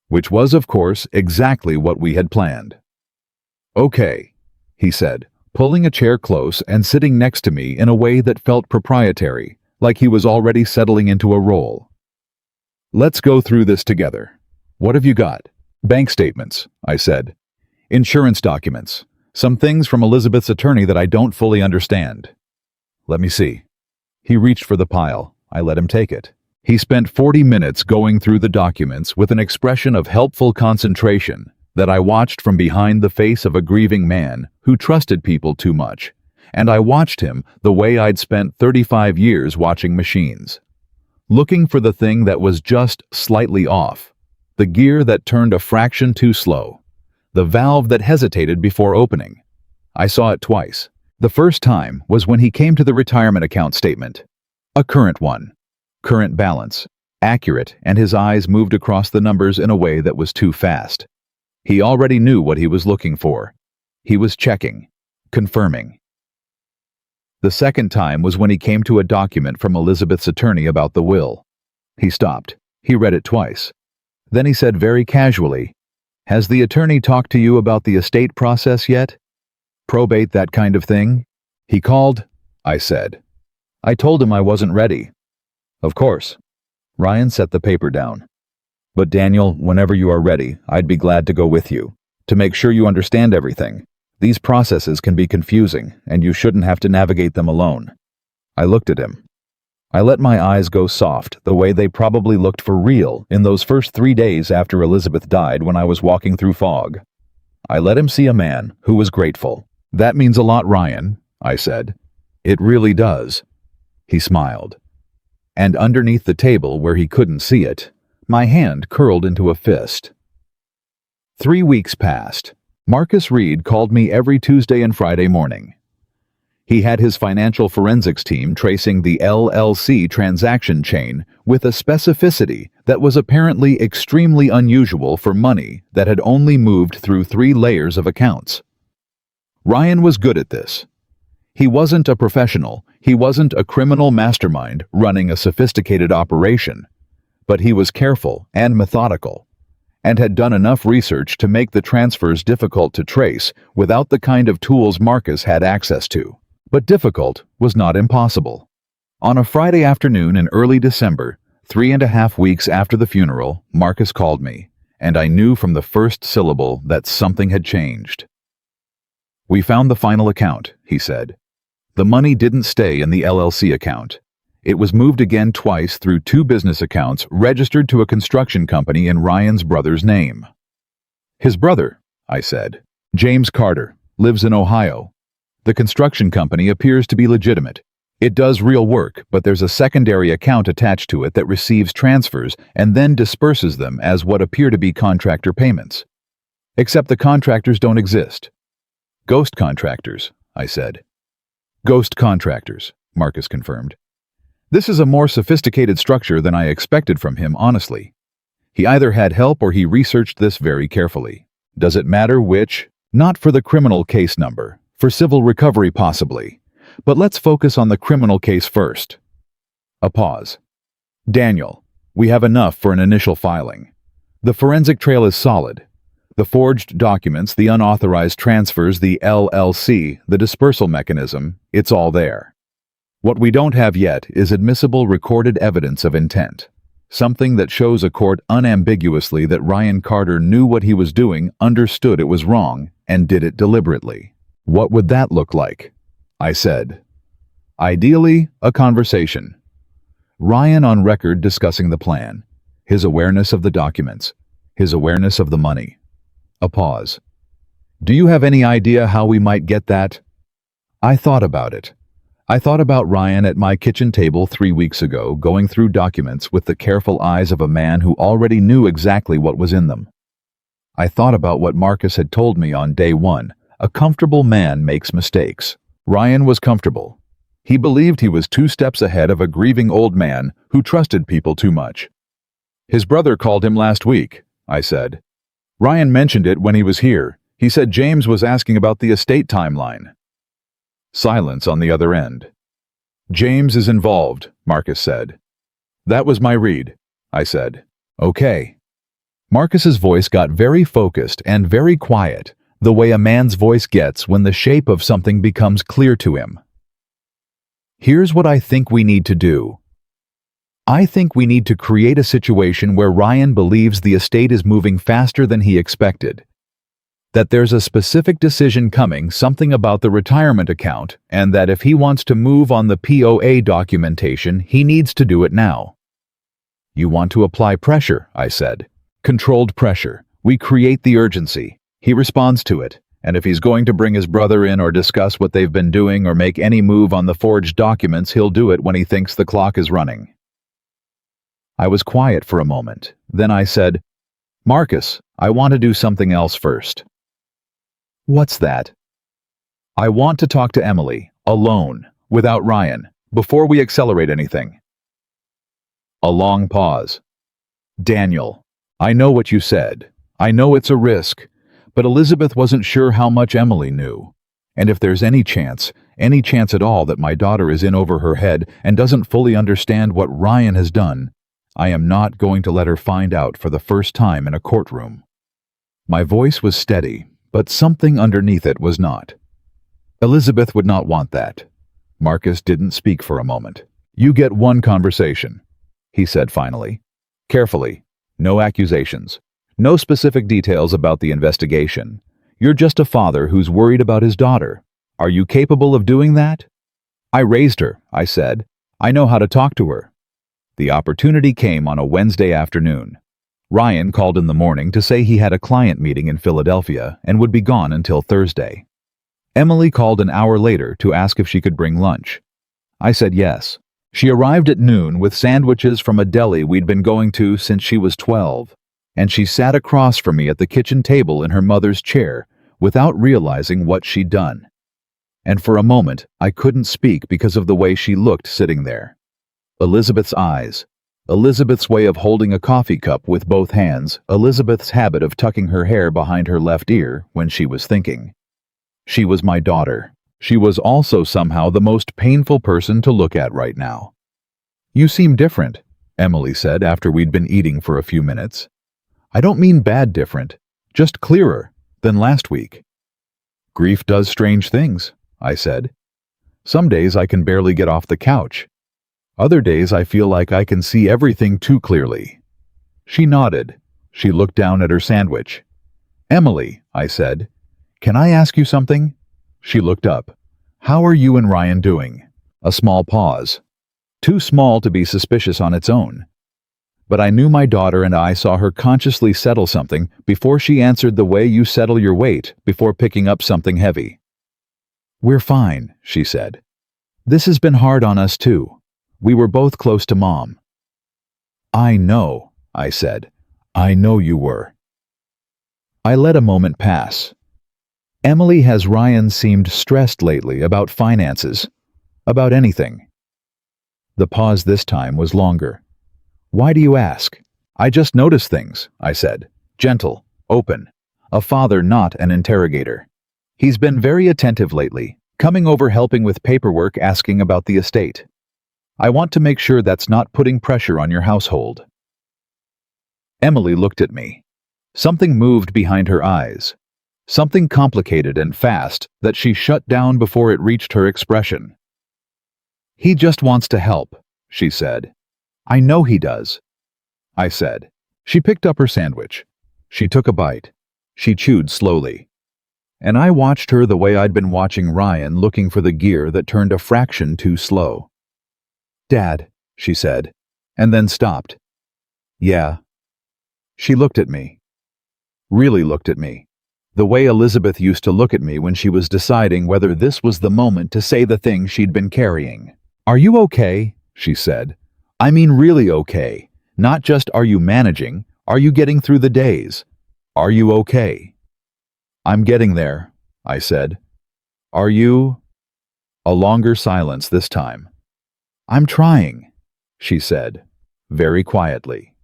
Which was, of course, exactly what we had planned. Okay, he said, pulling a chair close and sitting next to me in a way that felt proprietary, like he was already settling into a role. Let's go through this together. What have you got? Bank statements, I said. Insurance documents. Some things from Elizabeth's attorney that I don't fully understand. Let me see. He reached for the pile. I let him take it. He spent 40 minutes going through the documents with an expression of helpful concentration, that I watched from behind the face of a grieving man who trusted people too much, and I watched him the way I'd spent 35 years watching machines. Looking for the thing that was just slightly off, the gear that turned a fraction too slow, the valve that hesitated before opening. I saw it twice. The first time was when he came to the retirement account statement. A current one. Current balance. Accurate, and his eyes moved across the numbers in a way that was too fast. He already knew what he was looking for. He was checking, confirming. The second time was when he came to a document from Elizabeth's attorney about the will. He stopped. He read it twice. Then he said very casually, "Has the attorney talked to you about the estate process yet? Probate, that kind of thing?" He called, I said. I told him I wasn't ready. Of course. Ryan set the paper down. But Daniel, whenever you are ready, I'd be glad to go with you, to make sure you understand everything. These processes can be confusing, and you shouldn't have to navigate them alone. I looked at him. I let my eyes go soft, the way they probably looked for real in those first 3 days after Elizabeth died when I was walking through fog. I let him see a man who was grateful. "That means a lot, Ryan," I said. "It really does." He smiled. And underneath the table, where he couldn't see it, my hand curled into a fist. 3 weeks passed. Marcus Reed called me every Tuesday and Friday morning. He had his financial forensics team tracing the LLC transaction chain with a specificity that was apparently extremely unusual for money that had only moved through 3 layers of accounts. Ryan was good at this. He wasn't a professional, he wasn't a criminal mastermind running a sophisticated operation, but he was careful and methodical, and had done enough research to make the transfers difficult to trace without the kind of tools Marcus had access to. But difficult was not impossible. On a Friday afternoon in early December, 3.5 weeks after the funeral, Marcus called me, and I knew from the first syllable that something had changed. "We found the final account," he said. "The money didn't stay in the LLC account. It was moved again twice through 2 business accounts registered to a construction company in Ryan's brother's name." "His brother," I said. "James Carter, lives in Ohio. The construction company appears to be legitimate. It does real work, but there's a secondary account attached to it that receives transfers and then disperses them as what appear to be contractor payments. Except the contractors don't exist." "Ghost contractors," I said. "Ghost contractors," Marcus confirmed. "This is a more sophisticated structure than I expected from him, honestly. He either had help or he researched this very carefully. Does it matter which? Not for the criminal case number. For civil recovery, possibly. But let's focus on the criminal case first." A pause. "Daniel, we have enough for an initial filing. The forensic trail is solid. The forged documents, the unauthorized transfers, the LLC, the dispersal mechanism, it's all there. What we don't have yet is admissible recorded evidence of intent. Something that shows a court unambiguously that Ryan Carter knew what he was doing, understood it was wrong, and did it deliberately. What would that look like?" I said. "Ideally, a conversation. Ryan on record discussing the plan, his awareness of the documents, his awareness of the money." A pause. "Do you have any idea how we might get that?" I thought about it. I thought about Ryan at my kitchen table 3 weeks ago, going through documents with the careful eyes of a man who already knew exactly what was in them. I thought about what Marcus had told me on day 1. A comfortable man makes mistakes. Ryan was comfortable. He believed he was 2 steps ahead of a grieving old man who trusted people too much. "His brother called him last week," I said. "Ryan mentioned it when he was here. He said James was asking about the estate timeline." Silence on the other end. "James is involved," Marcus said. "That was my read," I said. "Okay." Marcus's voice got very focused and very quiet, the way a man's voice gets when the shape of something becomes clear to him. "Here's what I think we need to do. I think we need to create a situation where Ryan believes the estate is moving faster than he expected. That there's a specific decision coming, something about the retirement account, and that if he wants to move on the POA documentation, he needs to do it now." "You want to apply pressure," I said. "Controlled pressure, We create the urgency. He responds to it, and if he's going to bring his brother in or discuss what they've been doing or make any move on the forged documents, he'll do it when he thinks the clock is running. I was quiet for a moment. Then I said, "Marcus, I want to do something else first." "What's that?" "I want to talk to Emily, alone, without Ryan, before we accelerate anything." A long pause. "Daniel, I know what you said. I know it's a risk, but Elizabeth wasn't sure how much Emily knew. And if there's any chance at all that my daughter is in over her head and doesn't fully understand what Ryan has done, I am not going to let her find out for the first time in a courtroom." My voice was steady, but something underneath it was not. "Elizabeth would not want that." Marcus didn't speak for a moment. "You get one conversation," he said finally. "Carefully. No accusations. No specific details about the investigation. You're just a father who's worried about his daughter. Are you capable of doing that?" "I raised her," I said. "I know how to talk to her." The opportunity came on a Wednesday afternoon. Ryan called in the morning to say he had a client meeting in Philadelphia and would be gone until Thursday. Emily called an hour later to ask if she could bring lunch. I said yes. She arrived at noon with sandwiches from a deli we'd been going to since she was 12, and she sat across from me at the kitchen table in her mother's chair without realizing what she'd done. And for a moment, I couldn't speak because of the way she looked sitting there. Elizabeth's eyes, Elizabeth's way of holding a coffee cup with both hands, Elizabeth's habit of tucking her hair behind her left ear when she was thinking. She was my daughter. She was also somehow the most painful person to look at right now. "You seem different," Emily said after we'd been eating for a few minutes. "I don't mean bad different, just clearer than last week." "Grief does strange things," I said. "Some days I can barely get off the couch. Other days I feel like I can see everything too clearly." She nodded. She looked down at her sandwich. "Emily," I said, "can I ask you something?" She looked up. "How are you and Ryan doing?" A small pause. Too small to be suspicious on its own. But I knew my daughter and I saw her consciously settle something before she answered the way you settle your weight before picking up something heavy. "We're fine," she said. "This has been hard on us too. We were both close to Mom." "I know," I said. "I know you were." I let a moment pass. "Emily, has Ryan seemed stressed lately about finances? About anything?" The pause this time was longer. "Why do you ask?" "I just notice things," I said. Gentle, open. A father, not an interrogator. "He's been very attentive lately, coming over helping with paperwork, asking about the estate. I want to make sure that's not putting pressure on your household." Emily looked at me. Something moved behind her eyes. Something complicated and fast that she shut down before it reached her expression. "He just wants to help," she said. "I know he does," I said. She picked up her sandwich. She took a bite. She chewed slowly. And I watched her the way I'd been watching Ryan, looking for the gear that turned a fraction too slow. "Dad," she said, and then stopped. "Yeah." She looked at me. Really looked at me. The way Elizabeth used to look at me when she was deciding whether this was the moment to say the thing she'd been carrying. "Are you okay?" she said. "I mean really okay. Not just are you managing, are you getting through the days? Are you okay?" "I'm getting there," I said. "Are you?" A longer silence this time. "I'm trying," she said, very quietly.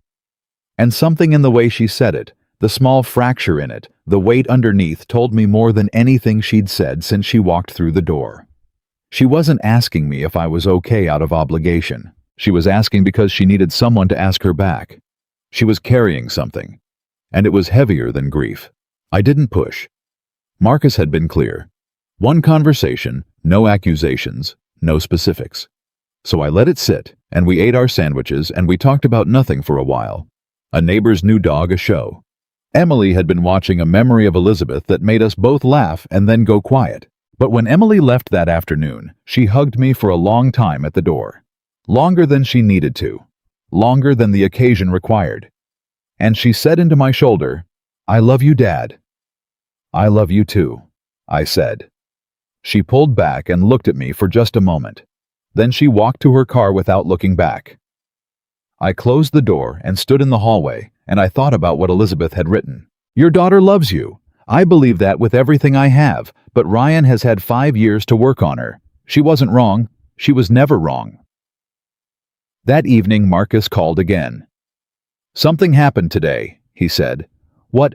And something in the way she said it, the small fracture in it, the weight underneath, told me more than anything she'd said since she walked through the door. She wasn't asking me if I was okay out of obligation. She was asking because she needed someone to ask her back. She was carrying something, and it was heavier than grief. I didn't push. Marcus had been clear. One conversation, no accusations, no specifics. So I let it sit, and we ate our sandwiches, and we talked about nothing for a while. A neighbor's new dog, a show. Emily had been watching a memory of Elizabeth that made us both laugh and then go quiet. But when Emily left that afternoon, she hugged me for a long time at the door. Longer than she needed to. Longer than the occasion required. And she said into my shoulder, "I love you, Dad." "I love you too," I said. She pulled back and looked at me for just a moment. Then she walked to her car without looking back. I closed the door and stood in the hallway, and I thought about what Elizabeth had written. "Your daughter loves you. I believe that with everything I have, but Ryan has had 5 years to work on her. She wasn't wrong. She was never wrong." That evening, Marcus called again. "Something happened today," he said. "What?"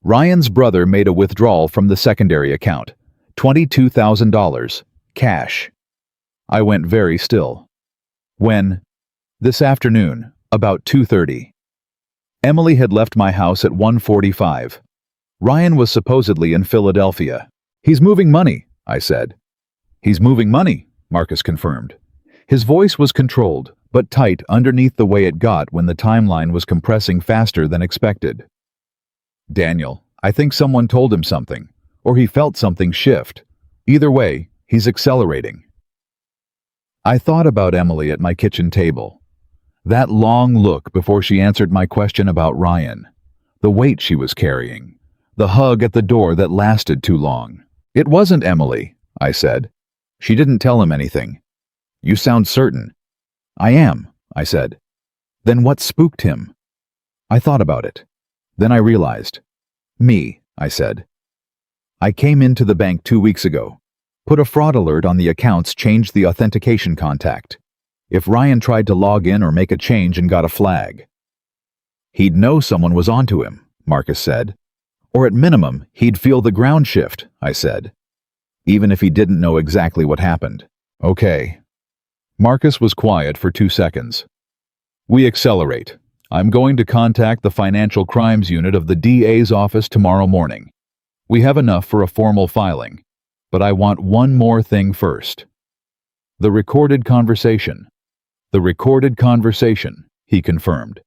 "Ryan's brother made a withdrawal from the secondary account. $22,000. Cash." I went very still. "When?" "This afternoon, about 2:30. Emily had left my house at 1:45. Ryan was supposedly in Philadelphia. "He's moving money," I said. "He's moving money," Marcus confirmed. His voice was controlled, but tight underneath the way it got when the timeline was compressing faster than expected. "Daniel, I think someone told him something, or he felt something shift. Either way, he's accelerating." I thought about Emily at my kitchen table. That long look before she answered my question about Ryan. The weight she was carrying. The hug at the door that lasted too long. "It wasn't Emily," I said. "She didn't tell him anything." "You sound certain." "I am," I said. "Then what spooked him?" I thought about it. Then I realized. "Me," I said. "I came into the bank 2 weeks ago. Put a fraud alert on the accounts, changed the authentication contact. If Ryan tried to log in or make a change and got a flag, he'd know someone was onto him," Marcus said. "Or at minimum, he'd feel the ground shift," I said. "Even if he didn't know exactly what happened." "Okay." Marcus was quiet for 2 seconds. "We accelerate. I'm going to contact the Financial Crimes Unit of the DA's office tomorrow morning. We have enough for a formal filing, but I want one more thing first." "The recorded conversation." "The recorded conversation," he confirmed.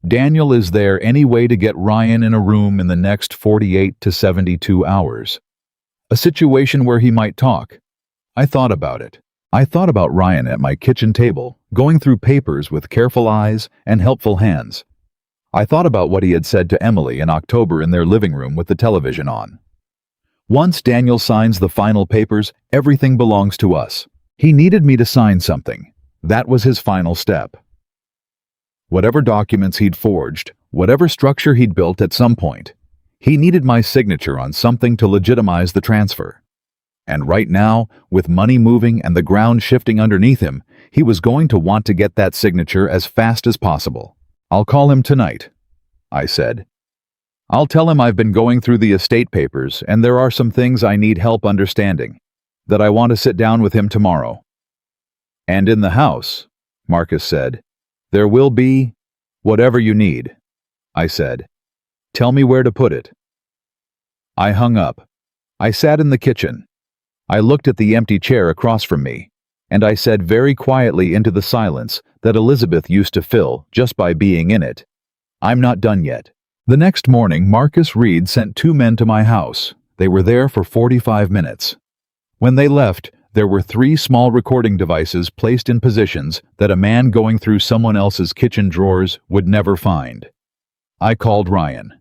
"Daniel, is there any way to get Ryan in a room in the next 48 to 72 hours? A situation where he might talk?" I thought about it. I thought about Ryan at my kitchen table, going through papers with careful eyes and helpful hands. I thought about what he had said to Emily in October in their living room with the television on. "Once Daniel signs the final papers, everything belongs to us." He needed me to sign something. That was his final step. Whatever documents he'd forged, whatever structure he'd built at some point, he needed my signature on something to legitimize the transfer. And right now, with money moving and the ground shifting underneath him, he was going to want to get that signature as fast as possible. "I'll call him tonight," I said. "I'll tell him I've been going through the estate papers and there are some things I need help understanding, that I want to sit down with him tomorrow." "And in the house," Marcus said, "there will be whatever you need," I said. "Tell me where to put it." I hung up. I sat in the kitchen. I looked at the empty chair across from me, and I said very quietly into the silence that Elizabeth used to fill just by being in it, "I'm not done yet." The next morning, Marcus Reed sent 2 men to my house. They were there for 45 minutes. When they left, there were 3 small recording devices placed in positions that a man going through someone else's kitchen drawers would never find. I called Ryan.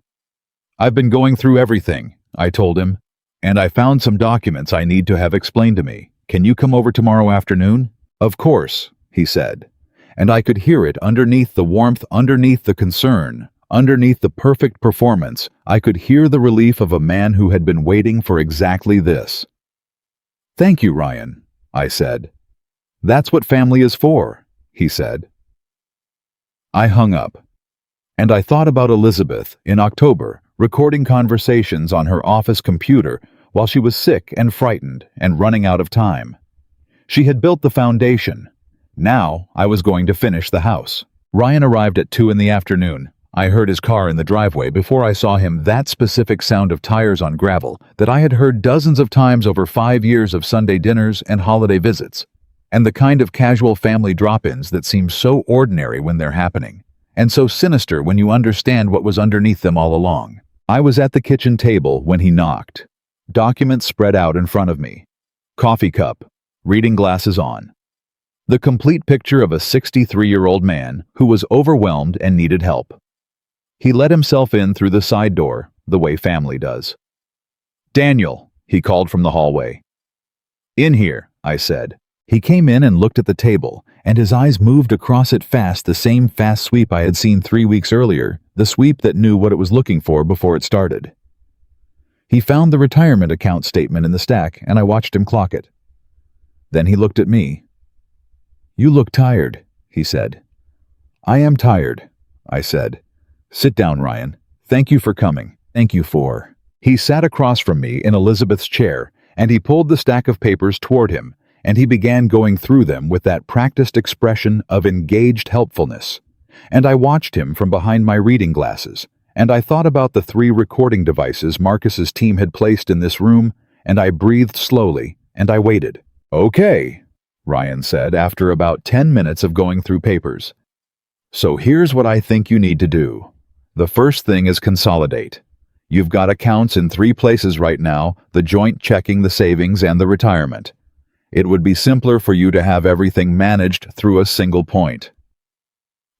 "I've been going through everything," I told him, "and I found some documents I need to have explained to me. Can you come over tomorrow afternoon?" "Of course," he said. And I could hear it underneath the warmth, underneath the concern, underneath the perfect performance. I could hear the relief of a man who had been waiting for exactly this. "Thank you, Ryan," I said. "That's what family is for," he said. I hung up. And I thought about Elizabeth in October, recording conversations on her office computer while she was sick and frightened and running out of time. She had built the foundation. Now I was going to finish the house. Ryan arrived at 2 in the afternoon. I heard his car in the driveway before I saw him, that specific sound of tires on gravel that I had heard dozens of times over 5 years of Sunday dinners and holiday visits, and the kind of casual family drop-ins that seem so ordinary when they're happening, and so sinister when you understand what was underneath them all along. I was at the kitchen table when he knocked. Documents spread out in front of me. Coffee cup, reading glasses on. The complete picture of a 63-year-old man who was overwhelmed and needed help. He let himself in through the side door, the way family does. "Daniel," he called from the hallway. "In here," I said. He came in and looked at the table, and his eyes moved across it fast, the same fast sweep I had seen 3 weeks earlier, the sweep that knew what it was looking for before it started. He found the retirement account statement in the stack, and I watched him clock it. Then he looked at me. "You look tired," he said. "I am tired," I said. "Sit down, Ryan. Thank you for coming. Thank you for—" He sat across from me in Elizabeth's chair, and he pulled the stack of papers toward him, and he began going through them with that practiced expression of engaged helpfulness. And I watched him from behind my reading glasses, and I thought about the 3 recording devices Marcus's team had placed in this room, and I breathed slowly, and I waited. "Okay," Ryan said after about 10 minutes of going through papers. "So here's what I think you need to do. The first thing is consolidate. You've got accounts in 3 places right now, the joint checking, the savings, and the retirement. It would be simpler for you to have everything managed through a single point."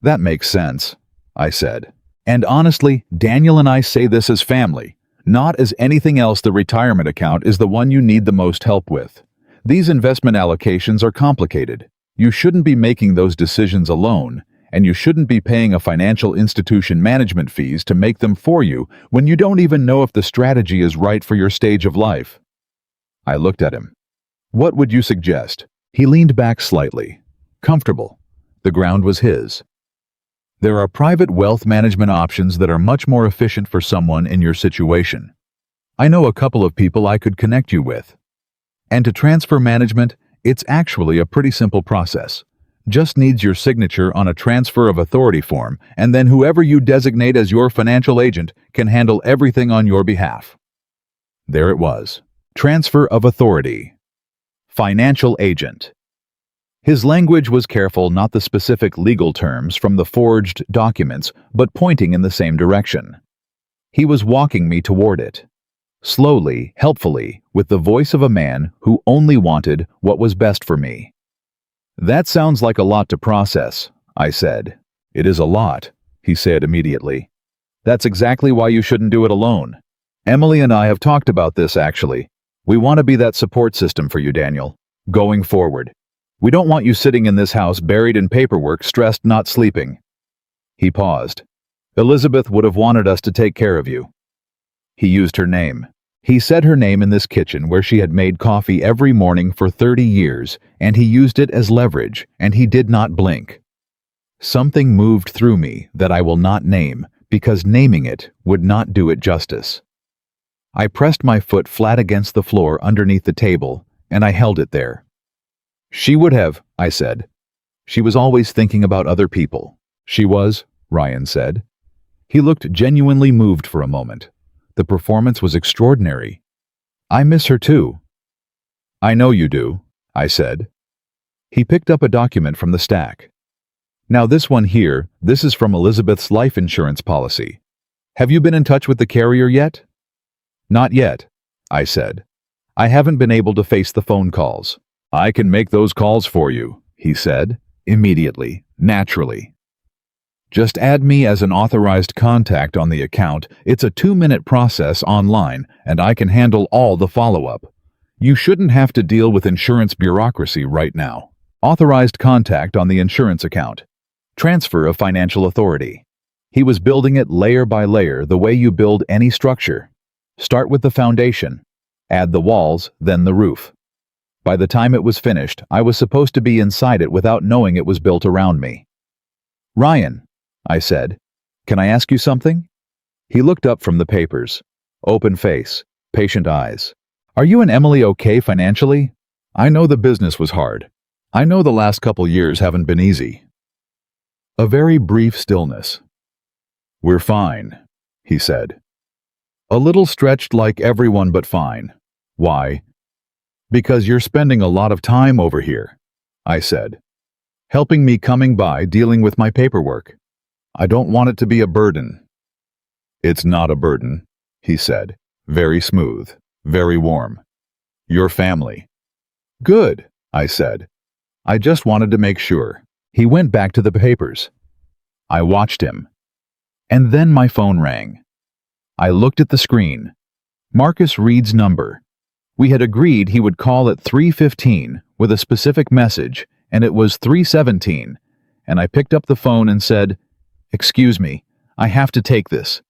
"That makes sense," I said. "And honestly, Daniel and I say this as family, not as anything else. The retirement account is the one you need the most help with. These investment allocations are complicated. You shouldn't be making those decisions alone, and you shouldn't be paying a financial institution management fees to make them for you when you don't even know if the strategy is right for your stage of life." I looked at him. "What would you suggest?" He leaned back slightly, comfortable. The ground was his. "There are private wealth management options that are much more efficient for someone in your situation. I know a couple of people I could connect you with. And to transfer management, it's actually a pretty simple process. Just needs your signature on a transfer of authority form, and then whoever you designate as your financial agent can handle everything on your behalf." There it was. Transfer of authority. Financial agent. His language was careful, not the specific legal terms from the forged documents, but pointing in the same direction. He was walking me toward it. Slowly, helpfully, with the voice of a man who only wanted what was best for me. "That sounds like a lot to process," I said. "It is a lot," he said immediately. "That's exactly why you shouldn't do it alone. Emily and I have talked about this, actually. We want to be that support system for you, Daniel, going forward. We don't want you sitting in this house buried in paperwork, stressed, not sleeping." He paused. "Elizabeth would have wanted us to take care of you." He used her name. He said her name in this kitchen where she had made coffee every morning for 30 years, and he used it as leverage, and he did not blink. Something moved through me that I will not name, because naming it would not do it justice. I pressed my foot flat against the floor underneath the table, and I held it there. "She would have," I said. "She was always thinking about other people." "She was," Ryan said. He looked genuinely moved for a moment. The performance was extraordinary. "I miss her too." "I know you do," I said. He picked up a document from the stack. "Now this one here, this is from Elizabeth's life insurance policy. Have you been in touch with the carrier yet?" "Not yet," I said. "I haven't been able to face the phone calls." "I can make those calls for you," he said, immediately, naturally. "Just add me as an authorized contact on the account. It's a 2-minute process online, and I can handle all the follow-up. You shouldn't have to deal with insurance bureaucracy right now. Authorized contact on the insurance account. Transfer of financial authority." He was building it layer by layer, the way you build any structure. Start with the foundation. Add the walls, then the roof. By the time it was finished, I was supposed to be inside it without knowing it was built around me. "Ryan," I said, "can I ask you something?" He looked up from the papers. Open face, patient eyes. "Are you and Emily okay financially? I know the business was hard. I know the last couple years haven't been easy." A very brief stillness. "We're fine," he said. "A little stretched like everyone, but fine." "Why?" "Because you're spending a lot of time over here," I said. "Helping me, coming by, dealing with my paperwork. I don't want it to be a burden." "It's not a burden," he said, very smooth, very warm. "Your family." "Good," I said. "I just wanted to make sure." He went back to the papers. I watched him. And then my phone rang. I looked at the screen. Marcus Reed's number. We had agreed he would call at 3:15 with a specific message, and it was 3:17, and I picked up the phone and said, "Excuse me, I have to take this."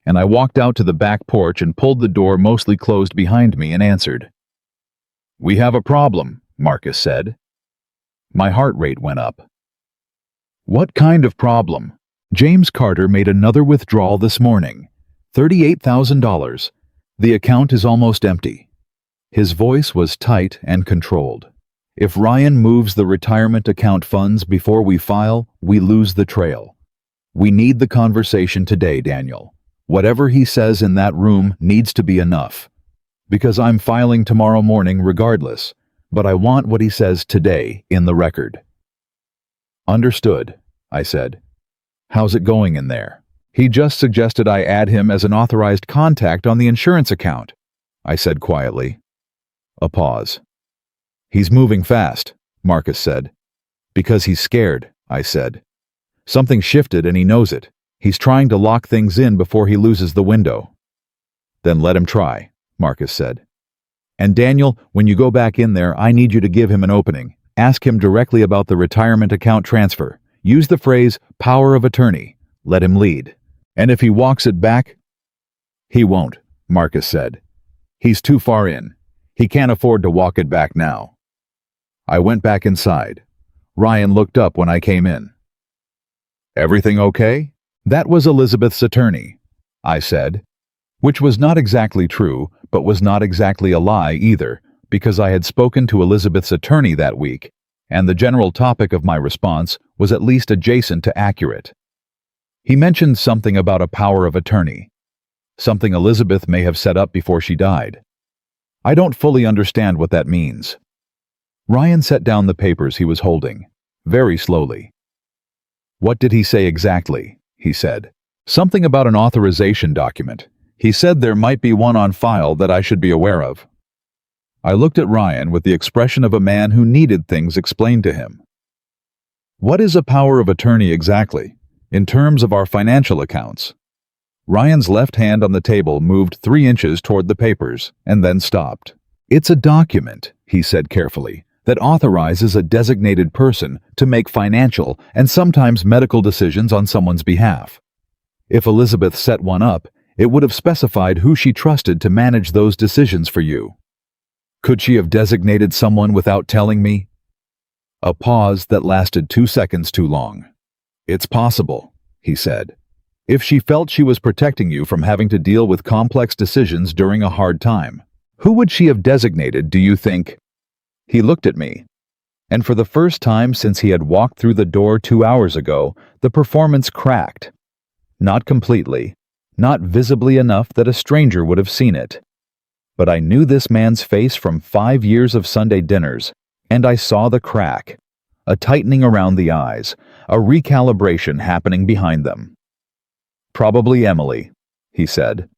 And I walked out to the back porch and pulled the door mostly closed behind me and answered. "We have a problem," Marcus said. My heart rate went up. "What kind of problem?" James Carter made another withdrawal this morning. $38,000. The account is almost empty. His voice was tight and controlled. If Ryan moves the retirement account funds before we file, we lose the trail. We need the conversation today, Daniel. Whatever he says in that room needs to be enough. Because I'm filing tomorrow morning regardless, but I want what he says today in the record. Understood, I said. How's it going in there? He just suggested I add him as an authorized contact on the insurance account, I said quietly. A pause. He's moving fast, Marcus said. Because he's scared, I said. Something shifted and he knows it. He's trying to lock things in before he loses the window. Then let him try, Marcus said. And Daniel, when you go back in there, I need you to give him an opening. Ask him directly about the retirement account transfer. Use the phrase, power of attorney. Let him lead. And if he walks it back? He won't, Marcus said. He's too far in. He can't afford to walk it back now. I went back inside. Ryan looked up when I came in. Everything okay? That was Elizabeth's attorney, I said, which was not exactly true, but was not exactly a lie either, because I had spoken to Elizabeth's attorney that week, and the general topic of my response was at least adjacent to accurate. He mentioned something about a power of attorney, something Elizabeth may have set up before she died. I don't fully understand what that means. Ryan set down the papers he was holding, very slowly. What did he say exactly? He said. Something about an authorization document. He said there might be one on file that I should be aware of. I looked at Ryan with the expression of a man who needed things explained to him. What is a power of attorney exactly, in terms of our financial accounts? Ryan's left hand on the table moved 3 inches toward the papers, and then stopped. It's a document, he said carefully, that authorizes a designated person to make financial and sometimes medical decisions on someone's behalf. If Elizabeth set one up, it would have specified who she trusted to manage those decisions for you. Could she have designated someone without telling me? A pause that lasted 2 seconds too long. It's possible, he said. If she felt she was protecting you from having to deal with complex decisions during a hard time, who would she have designated, do you think? He looked at me, and for the first time since he had walked through the door 2 hours ago, the performance cracked. Not completely, not visibly enough that a stranger would have seen it. But I knew this man's face from 5 years of Sunday dinners, and I saw the crack, a tightening around the eyes, a recalibration happening behind them. Probably Emily, he said.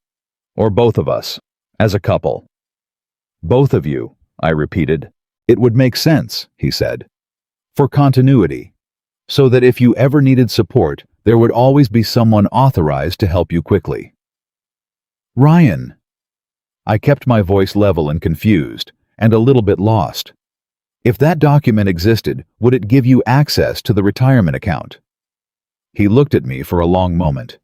Or both of us, as a couple. Both of you, I repeated. It would make sense, he said. For continuity. So that if you ever needed support, there would always be someone authorized to help you quickly. Ryan. I kept my voice level and confused, and a little bit lost. If that document existed, would it give you access to the retirement account? He looked at me for a long moment,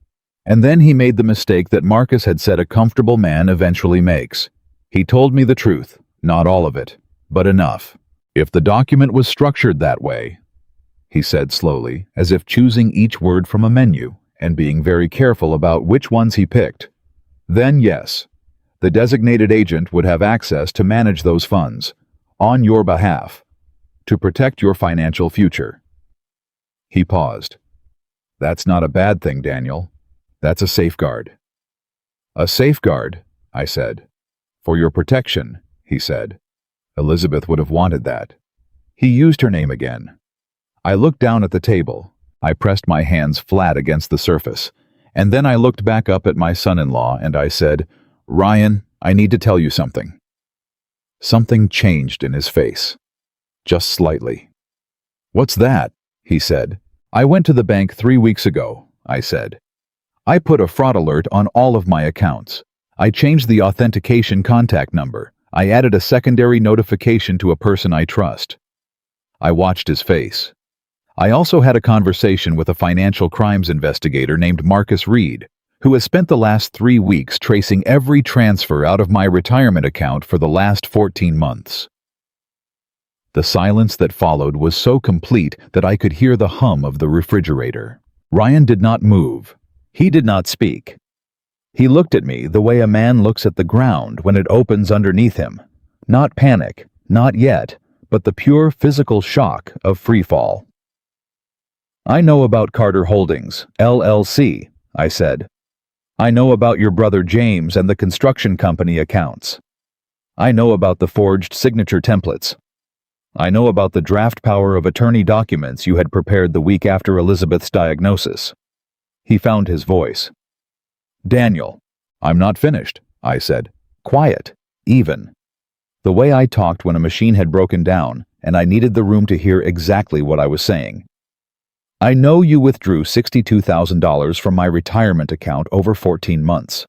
and then he made the mistake that Marcus had said a comfortable man eventually makes. He told me the truth, not all of it, but enough. If the document was structured that way, he said slowly, as if choosing each word from a menu and being very careful about which ones he picked, then yes, the designated agent would have access to manage those funds, on your behalf, to protect your financial future. He paused. That's not a bad thing, Daniel. That's a safeguard. A safeguard, I said. For your protection, he said. Elizabeth would have wanted that. He used her name again. I looked down at the table. I pressed my hands flat against the surface, and then I looked back up at my son-in-law and I said, Ryan, I need to tell you something. Something changed in his face. Just slightly. What's that? He said. I went to the bank 3 weeks ago, I said. I put a fraud alert on all of my accounts. I changed the authentication contact number. I added a secondary notification to a person I trust. I watched his face. I also had a conversation with a financial crimes investigator named Marcus Reed, who has spent the last 3 weeks tracing every transfer out of my retirement account for the last 14 months. The silence that followed was so complete that I could hear the hum of the refrigerator. Ryan did not move. He did not speak. He looked at me the way a man looks at the ground when it opens underneath him. Not panic, not yet, but the pure physical shock of free fall. "I know about Carter Holdings, LLC," I said. "I know about your brother James and the construction company accounts. I know about the forged signature templates. I know about the draft power of attorney documents you had prepared the week after Elizabeth's diagnosis." He found his voice. "Daniel, I'm not finished," I said. Quiet, even. The way I talked when a machine had broken down, and I needed the room to hear exactly what I was saying. "I know you withdrew $62,000 from my retirement account over 14 months.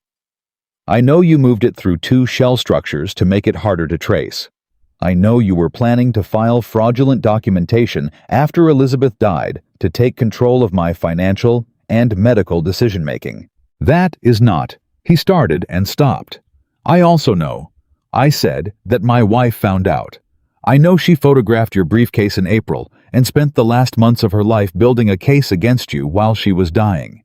I know you moved it through 2 shell structures to make it harder to trace. I know you were planning to file fraudulent documentation after Elizabeth died to take control of my financial and medical decision-making." "That is not," he started and stopped. "I also know," I said, "that my wife found out. I know she photographed your briefcase in April and spent the last months of her life building a case against you while she was dying.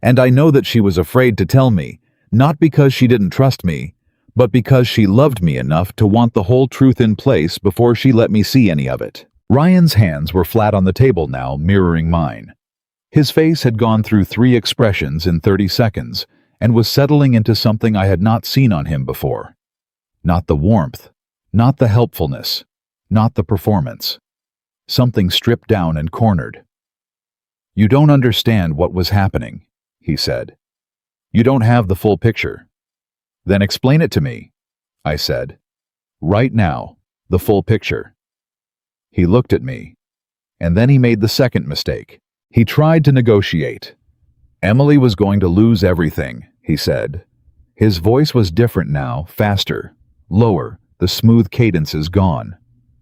And I know that she was afraid to tell me, not because she didn't trust me, but because she loved me enough to want the whole truth in place before she let me see any of it." Ryan's hands were flat on the table now, mirroring mine. His face had gone through 3 expressions in 30 seconds and was settling into something I had not seen on him before. Not the warmth, not the helpfulness, not the performance. Something stripped down and cornered. "You don't understand what was happening," he said. "You don't have the full picture." "Then explain it to me," I said. "Right now, the full picture." He looked at me, and then he made the second mistake. He tried to negotiate. "Emily was going to lose everything," he said. His voice was different now, faster, lower, the smooth cadences gone.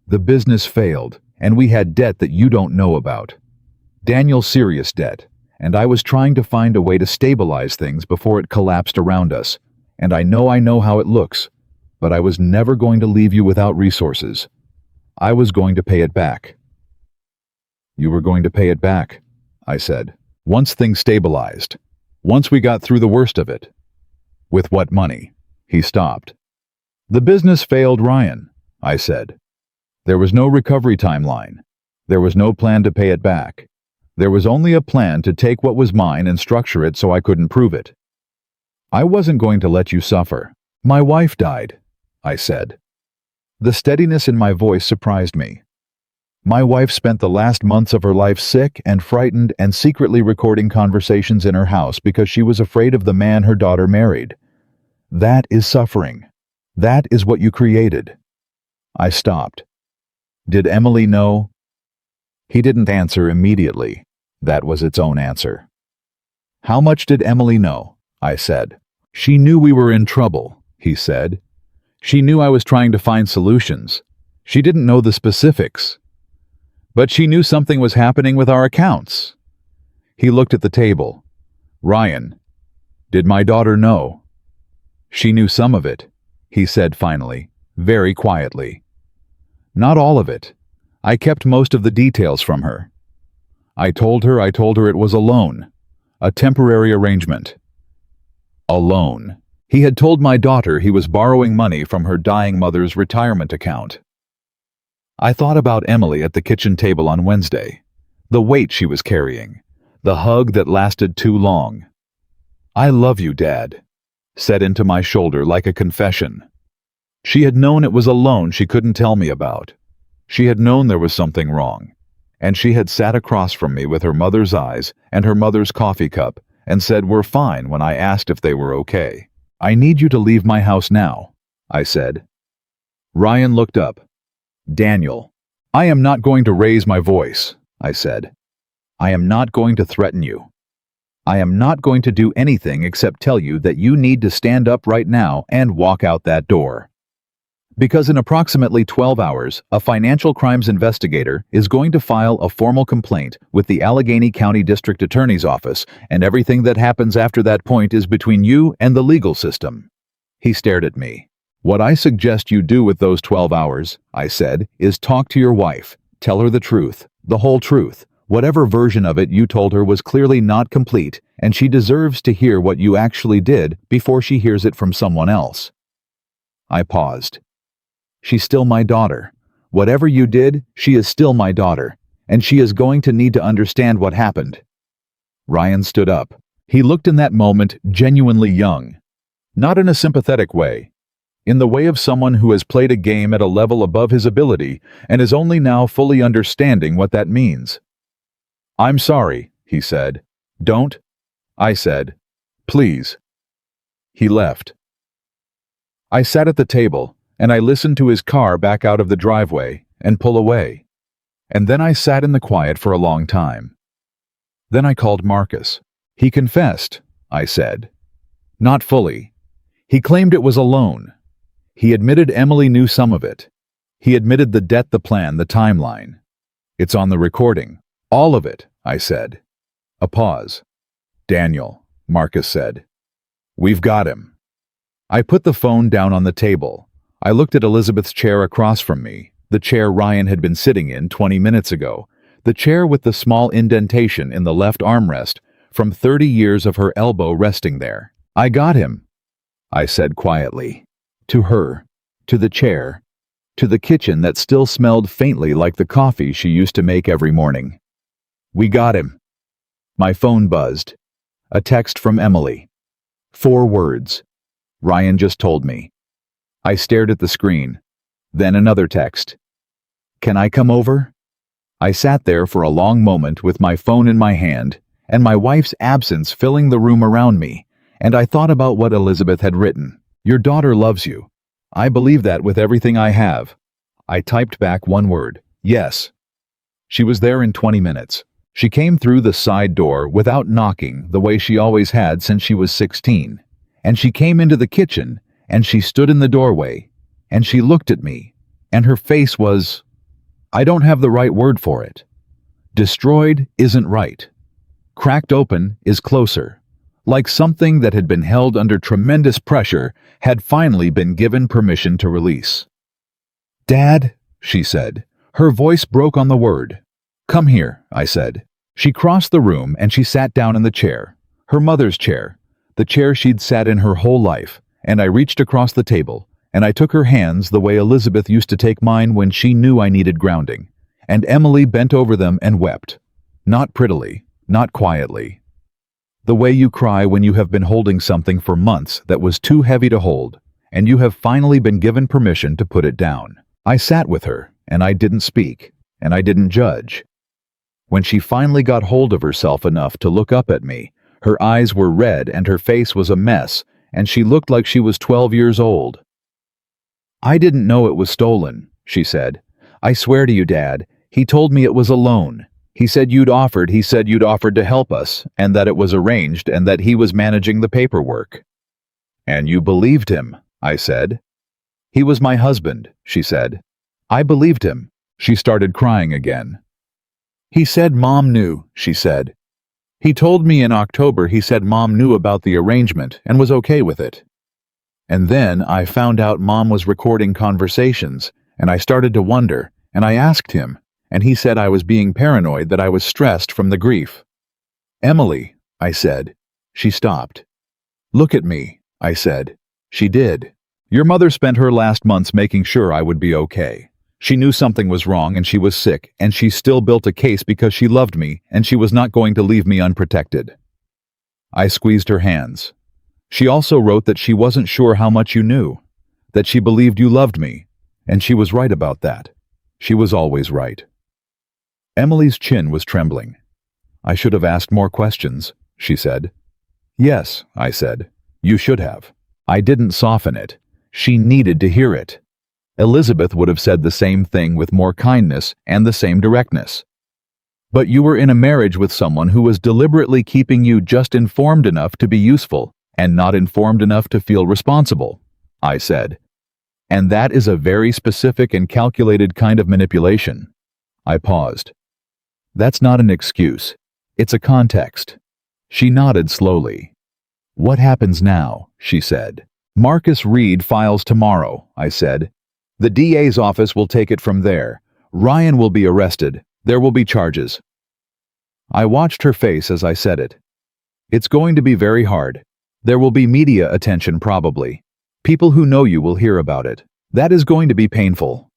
"The business failed, and we had debt that you don't know about. Daniel's serious debt, and I was trying to find a way to stabilize things before it collapsed around us. And I know how it looks, but I was never going to leave you without resources. I was going to pay it back." "You were going to pay it back," I said. "Once things stabilized. Once we got through the worst of it." "With what money?" He stopped. "The business failed, Ryan," I said. "There was no recovery timeline. There was no plan to pay it back. There was only a plan to take what was mine and structure it so I couldn't prove it. I wasn't going to let you suffer. My wife died," I said. The steadiness in my voice surprised me. "My wife spent the last months of her life sick and frightened and secretly recording conversations in her house because she was afraid of the man her daughter married. That is suffering. That is what you created." I stopped. "Did Emily know?" He didn't answer immediately. That was its own answer. "How much did Emily know?" I said. "She knew we were in trouble," he said. "She knew I was trying to find solutions. She didn't know the specifics. But she knew something was happening with our accounts." He looked at the table. "Ryan, did my daughter know?" "She knew some of it," he said finally, very quietly. "Not all of it. I kept most of the details from her. I told her it was a loan, a temporary arrangement." A loan. He had told my daughter he was borrowing money from her dying mother's retirement account. I thought about Emily at the kitchen table on Wednesday, the weight she was carrying, the hug that lasted too long. "I love you, Dad," set into my shoulder like a confession. She had known it was a loan she couldn't tell me about. She had known there was something wrong, and she had sat across from me with her mother's eyes and her mother's coffee cup and said we're fine when I asked if they were okay. "I need you to leave my house now," I said. Ryan looked up. "Daniel, I am not going to raise my voice," I said. "I am not going to threaten you." I am not going to do anything except tell you that you need to stand up right now and walk out that door. Because in approximately 12 hours, a financial crimes investigator is going to file a formal complaint with the Allegheny County District Attorney's Office, and everything that happens after that point is between you and the legal system. He stared at me. What I suggest you do with those 12 hours, I said, is talk to your wife. Tell her the truth, the whole truth. Whatever version of it you told her was clearly not complete, and she deserves to hear what you actually did before she hears it from someone else. I paused. She's still my daughter. Whatever you did, she is still my daughter, and she is going to need to understand what happened. Ryan stood up. He looked in that moment genuinely young. Not in a sympathetic way. In the way of someone who has played a game at a level above his ability and is only now fully understanding what that means. I'm sorry, he said. Don't. I said. Please. He left. I sat at the table, and I listened to his car back out of the driveway and pull away. And then I sat in the quiet for a long time. Then I called Marcus. He confessed, I said. Not fully. He claimed it was a loan. He admitted Emily knew some of it. He admitted the debt, the plan, the timeline. It's on the recording. All of it, I said. A pause. Daniel, Marcus said. We've got him. I put the phone down on the table. I looked at Elizabeth's chair across from me, the chair Ryan had been sitting in 20 minutes ago, the chair with the small indentation in the left armrest from 30 years of her elbow resting there. I got him, I said quietly. To her, to the chair, to the kitchen that still smelled faintly like the coffee she used to make every morning. We got him. My phone buzzed. A text from Emily. 4 words. Ryan just told me. I stared at the screen. Then another text. Can I come over? I sat there for a long moment with my phone in my hand and my wife's absence filling the room around me, and I thought about what Elizabeth had written. Your daughter loves you. I believe that with everything I have. I typed back 1 word. Yes. She was there in 20 minutes. She came through the side door without knocking the way she always had since she was 16. And she came into the kitchen, and she stood in the doorway, and she looked at me, and her face was, I don't have the right word for it. Destroyed isn't right. Cracked open is closer. Like something that had been held under tremendous pressure had finally been given permission to release. Dad, she said. Her voice broke on the word. Come here, I said. She crossed the room and she sat down in the chair, her mother's chair, the chair she'd sat in her whole life, and I reached across the table, and I took her hands the way Elizabeth used to take mine when she knew I needed grounding, and Emily bent over them and wept. Not prettily, not quietly. The way you cry when you have been holding something for months that was too heavy to hold, and you have finally been given permission to put it down. I sat with her, and I didn't speak, and I didn't judge. When she finally got hold of herself enough to look up at me, her eyes were red and her face was a mess, and she looked like she was 12 years old. I didn't know it was stolen, she said. I swear to you, Dad, he told me it was a loan. He said you'd offered to help us, and that it was arranged and that he was managing the paperwork. And you believed him, I said. He was my husband, she said. I believed him. She started crying again. He said Mom knew, she said. He told me in October he said Mom knew about the arrangement and was okay with it. And then I found out Mom was recording conversations, and I started to wonder, and I asked him, and he said I was being paranoid, that I was stressed from the grief. Emily, I said. She stopped. Look at me, I said. She did. Your mother spent her last months making sure I would be okay. She knew something was wrong and she was sick, and she still built a case because she loved me and she was not going to leave me unprotected. I squeezed her hands. She also wrote that she wasn't sure how much you knew, that she believed you loved me, and she was right about that. She was always right. Emily's chin was trembling. I should have asked more questions, she said. Yes, I said. You should have. I didn't soften it. She needed to hear it. Elizabeth would have said the same thing with more kindness and the same directness. But you were in a marriage with someone who was deliberately keeping you just informed enough to be useful and not informed enough to feel responsible, I said. And that is a very specific and calculated kind of manipulation. I paused. That's not an excuse. It's a context. She nodded slowly. What happens now? She said. Marcus Reed files tomorrow, I said. The DA's office will take it from there. Ryan will be arrested. There will be charges. I watched her face as I said it. It's going to be very hard. There will be media attention probably. People who know you will hear about it. That is going to be painful.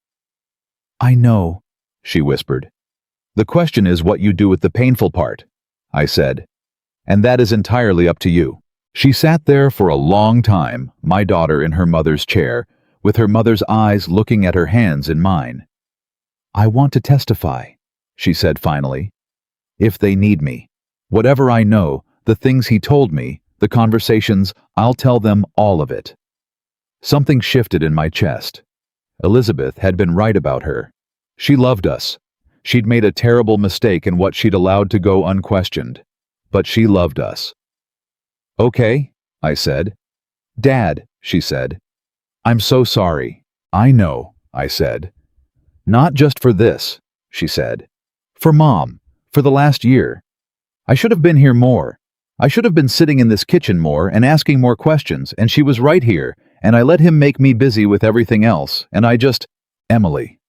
I know, she whispered. The question is what you do with the painful part, I said. And that is entirely up to you. She sat there for a long time, my daughter in her mother's chair, with her mother's eyes looking at her hands in mine. I want to testify, she said finally. If they need me. Whatever I know, the things he told me, the conversations, I'll tell them all of it. Something shifted in my chest. Elizabeth had been right about her. She loved us. She'd made a terrible mistake in what she'd allowed to go unquestioned. But she loved us. Okay, I said. Dad, she said. I'm so sorry. I know, I said. Not just for this, she said. For Mom, for the last year. I should have been here more. I should have been sitting in this kitchen more and asking more questions, and she was right here, and I let him make me busy with everything else, and I just... Emily.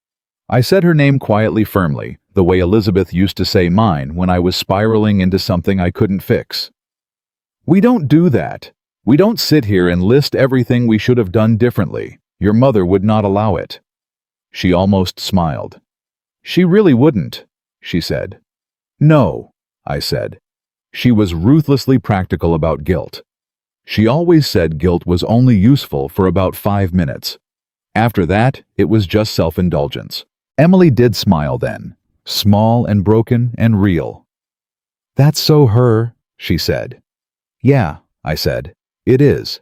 I said her name quietly, firmly, the way Elizabeth used to say mine when I was spiraling into something I couldn't fix. We don't do that. We don't sit here and list everything we should have done differently. Your mother would not allow it. She almost smiled. She really wouldn't, she said. No, I said. She was ruthlessly practical about guilt. She always said guilt was only useful for about 5 minutes. After that, it was just self-indulgence. Emily did smile then, small and broken and real. That's so her, she said. Yeah, I said. It is.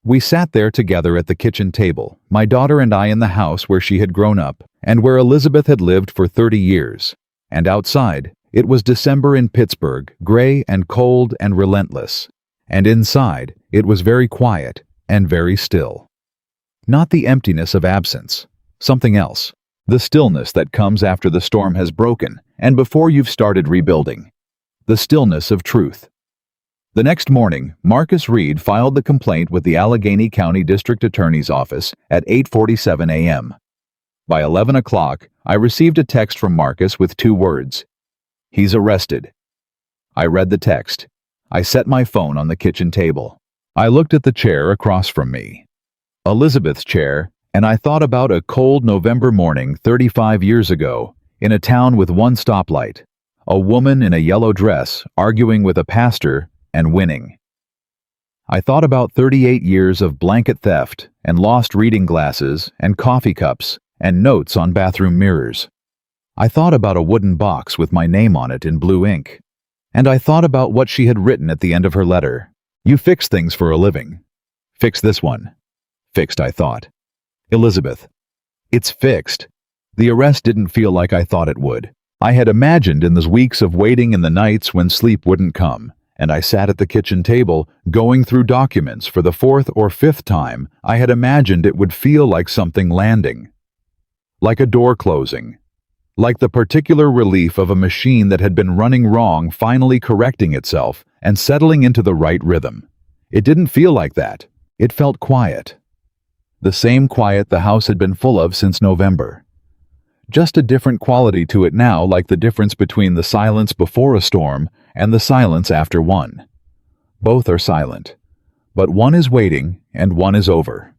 We sat there together at the kitchen table, my daughter and I in the house where she had grown up and where Elizabeth had lived for 30 years. And outside, it was December in Pittsburgh, gray and cold and relentless. And inside, it was very quiet and very still. Not the emptiness of absence, something else. The stillness that comes after the storm has broken and before you've started rebuilding. The stillness of truth. The next morning, Marcus Reed filed the complaint with the Allegheny County District Attorney's Office at 8:47 a.m. By 11 o'clock, I received a text from Marcus with 2 words. He's arrested. I read the text. I set my phone on the kitchen table. I looked at the chair across from me. Elizabeth's chair, and I thought about a cold November morning 35 years ago in a town with one stoplight, a woman in a yellow dress arguing with a pastor and winning. I thought about 38 years of blanket theft and lost reading glasses and coffee cups and notes on bathroom mirrors. I thought about a wooden box with my name on it in blue ink. And I thought about what she had written at the end of her letter. You fix things for a living. Fix this one. Fixed, I thought. Elizabeth. It's fixed. The arrest didn't feel like I thought it would. I had imagined in those weeks of waiting in the nights when sleep wouldn't come, and I sat at the kitchen table, going through documents for the 4th or 5th time. I had imagined it would feel like something landing. Like a door closing. Like the particular relief of a machine that had been running wrong finally correcting itself and settling into the right rhythm. It didn't feel like that. It felt quiet. The same quiet the house had been full of since November. Just a different quality to it now, like the difference between the silence before a storm and the silence after one. Both are silent, but one is waiting and one is over.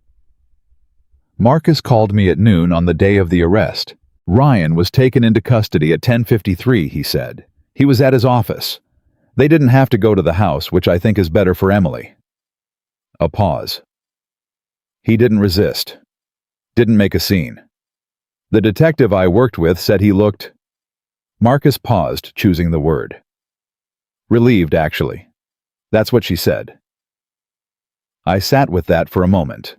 Marcus called me at noon on the day of the arrest. Ryan was taken into custody at 10:53, he said. He was at his office. They didn't have to go to the house, which I think is better for Emily. A pause. He didn't resist. Didn't make a scene. The detective I worked with said he looked... Marcus paused, choosing the word. Relieved, actually. That's what she said. I sat with that for a moment.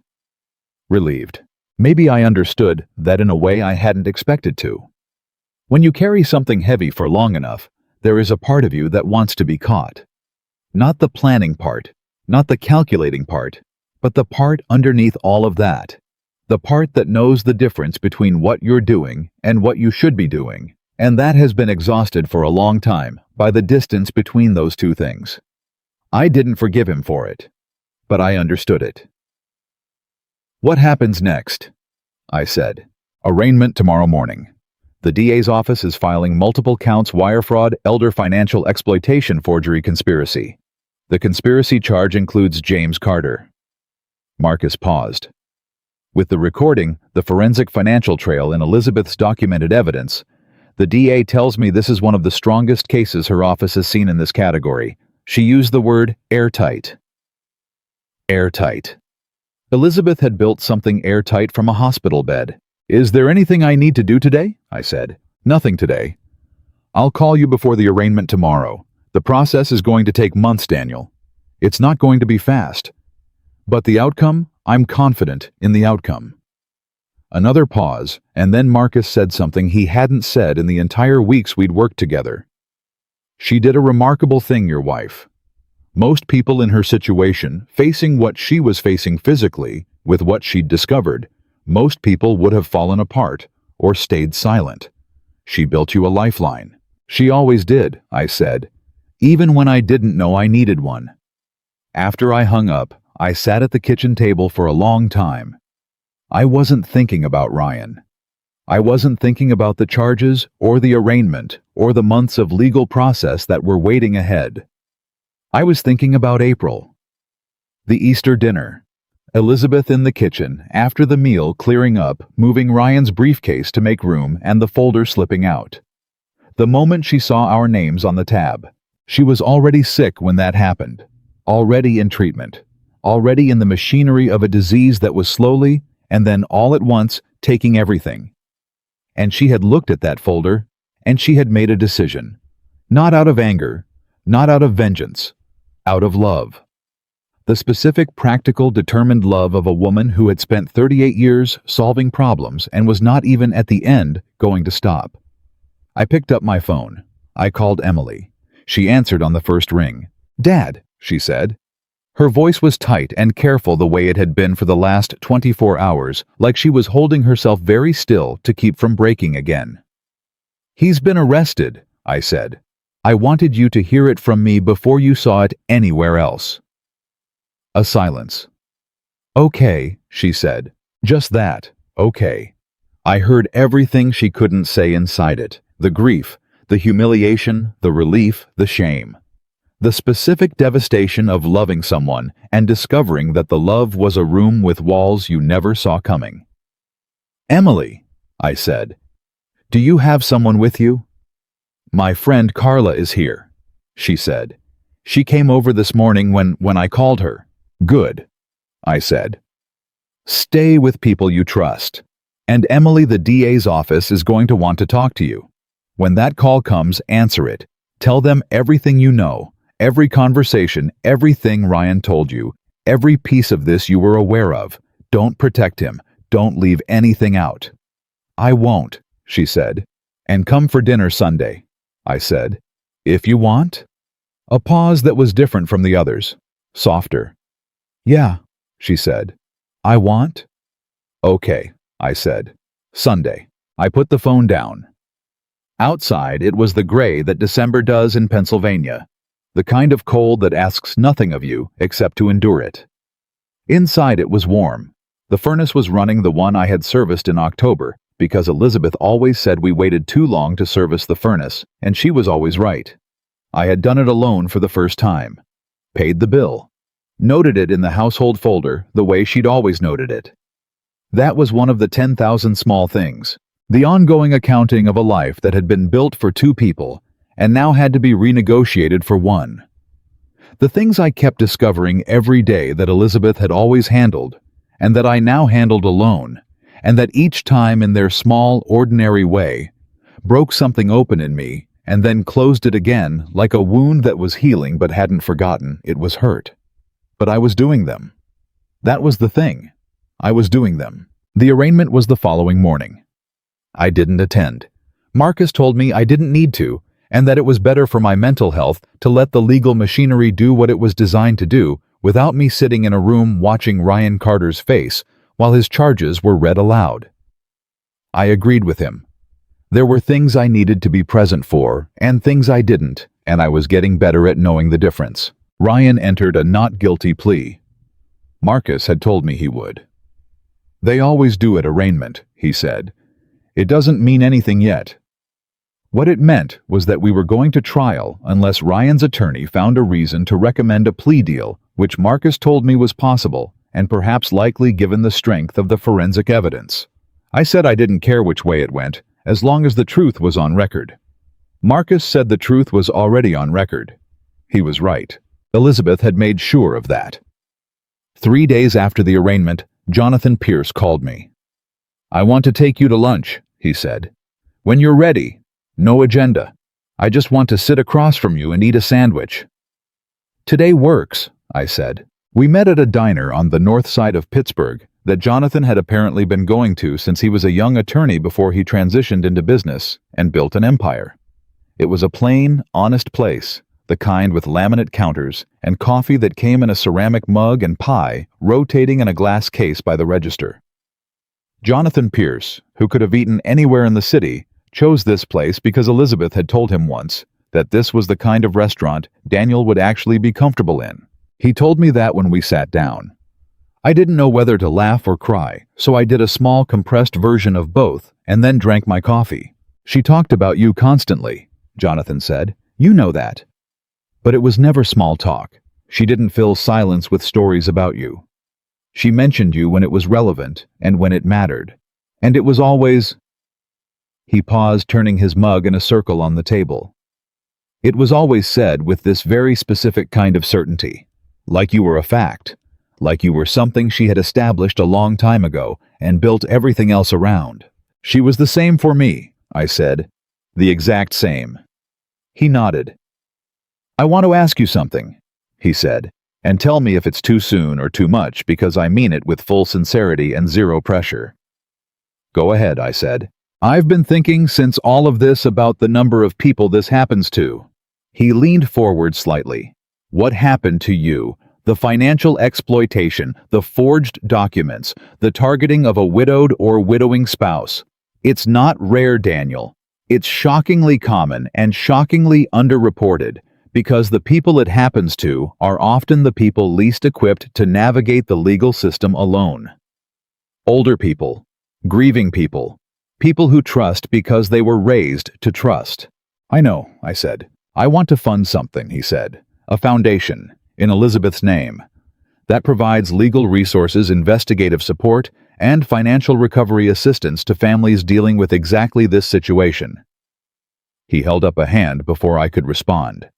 Relieved. Maybe I understood that in a way I hadn't expected to. When you carry something heavy for long enough, there is a part of you that wants to be caught. Not the planning part, not the calculating part, but the part underneath all of that. The part that knows the difference between what you're doing and what you should be doing, and that has been exhausted for a long time by the distance between those two things. I didn't forgive him for it, but I understood it. "What happens next?" I said. "Arraignment tomorrow morning. The DA's office is filing multiple counts: wire fraud, elder financial exploitation, forgery, conspiracy. The conspiracy charge includes James Carter." Marcus paused. "With the recording, the forensic financial trail, and Elizabeth's documented evidence, the DA tells me this is one of the strongest cases her office has seen in this category." She used the word airtight. Airtight. Elizabeth had built something airtight from a hospital bed. "Is there anything I need to do today?" I said. "Nothing today. I'll call you before the arraignment tomorrow. The process is going to take months, Daniel. It's not going to be fast. But the outcome, I'm confident in the outcome." Another pause, and then Marcus said something he hadn't said in the entire weeks we'd worked together. "She did a remarkable thing, your wife. Most people in her situation, facing what she was facing physically, with what she'd discovered, most people would have fallen apart or stayed silent. She built you a lifeline." "She always did," I said, "even when I didn't know I needed one." After I hung up, I sat at the kitchen table for a long time. I wasn't thinking about Ryan. I wasn't thinking about the charges or the arraignment or the months of legal process that were waiting ahead. I was thinking about April. The Easter dinner. Elizabeth in the kitchen, after the meal, clearing up, moving Ryan's briefcase to make room, and the folder slipping out. The moment she saw our names on the tab. She was already sick when that happened. Already in treatment. Already in the machinery of a disease that was slowly, and then all at once, taking everything. And she had looked at that folder, and she had made a decision. Not out of anger, not out of vengeance, out of love. The specific, practical, determined love of a woman who had spent 38 years solving problems and was not even at the end going to stop. I picked up my phone. I called Emily. She answered on the first ring. "Dad," she said. Her voice was tight and careful, the way it had been for the last 24 hours, like she was holding herself very still to keep from breaking again. "He's been arrested," I said. "I wanted you to hear it from me before you saw it anywhere else." A silence. "Okay," she said. Just that, okay. I heard everything she couldn't say inside it. The grief, the humiliation, the relief, the shame. The specific devastation of loving someone and discovering that the love was a room with walls you never saw coming. "Emily," I said, "do you have someone with you?" "My friend Carla is here," she said. "She came over this morning when I called her." "Good," I said. "Stay with people you trust. And Emily, the DA's office is going to want to talk to you. When that call comes, answer it. Tell them everything you know. Every conversation, everything Ryan told you, every piece of this you were aware of. Don't protect him. Don't leave anything out." "I won't," she said. "And come for dinner Sunday," I said. "If you want?" A pause that was different from the others. Softer. "Yeah," she said. "I want?" "Okay," I said. "Sunday." I put the phone down. Outside, it was the gray that December does in Pennsylvania. The kind of cold that asks nothing of you except to endure it. Inside it was warm. The furnace was running, the one I had serviced in October, because Elizabeth always said we waited too long to service the furnace, and she was always right. I had done it alone for the first time. Paid the bill. Noted it in the household folder the way she'd always noted it. That was one of the 10,000 small things. The ongoing accounting of a life that had been built for two people and now had to be renegotiated for one. The things I kept discovering every day that Elizabeth had always handled, and that I now handled alone, and that each time in their small, ordinary way, broke something open in me and then closed it again like a wound that was healing but hadn't forgotten it was hurt. But I was doing them. That was the thing. I was doing them. The arraignment was the following morning. I didn't attend. Marcus told me I didn't need to, and that it was better for my mental health to let the legal machinery do what it was designed to do without me sitting in a room watching Ryan Carter's face while his charges were read aloud. I agreed with him. There were things I needed to be present for and things I didn't, and I was getting better at knowing the difference. Ryan entered a not guilty plea. Marcus had told me he would. "They always do at arraignment," he said. "It doesn't mean anything yet." What it meant was that we were going to trial unless Ryan's attorney found a reason to recommend a plea deal, which Marcus told me was possible and perhaps likely given the strength of the forensic evidence. I said I didn't care which way it went, as long as the truth was on record. Marcus said the truth was already on record. He was right. Elizabeth had made sure of that. 3 days after the arraignment, Jonathan Pierce called me. "I want to take you to lunch," he said. "When you're ready. No agenda. I just want to sit across from you and eat a sandwich." "Today works," I said. We met at a diner on the north side of Pittsburgh that Jonathan had apparently been going to since he was a young attorney before he transitioned into business and built an empire. It was a plain, honest place, the kind with laminate counters and coffee that came in a ceramic mug and pie rotating in a glass case by the register. Jonathan Pierce, who could have eaten anywhere in the city, chose this place because Elizabeth had told him once that this was the kind of restaurant Daniel would actually be comfortable in. He told me that when we sat down. I didn't know whether to laugh or cry, so I did a small compressed version of both and then drank my coffee. "She talked about you constantly," Jonathan said. "You know that." But it was never small talk. She didn't fill silence with stories about you. She mentioned you when it was relevant and when it mattered. And it was always... He paused, turning his mug in a circle on the table. "It was always said with this very specific kind of certainty, like you were a fact, like you were something she had established a long time ago and built everything else around." "She was the same for me," I said. "The exact same." He nodded. "I want to ask you something," he said, "and tell me if it's too soon or too much because I mean it with full sincerity and zero pressure." "Go ahead," I said. "I've been thinking since all of this about the number of people this happens to." He leaned forward slightly. "What happened to you? The financial exploitation, the forged documents, the targeting of a widowed or widowing spouse. It's not rare, Daniel. It's shockingly common and shockingly underreported because the people it happens to are often the people least equipped to navigate the legal system alone. Older people, grieving people, people who trust because they were raised to trust." "I know," I said. "I want to fund something," he said. "A foundation, in Elizabeth's name, that provides legal resources, investigative support, and financial recovery assistance to families dealing with exactly this situation." He held up a hand before I could respond.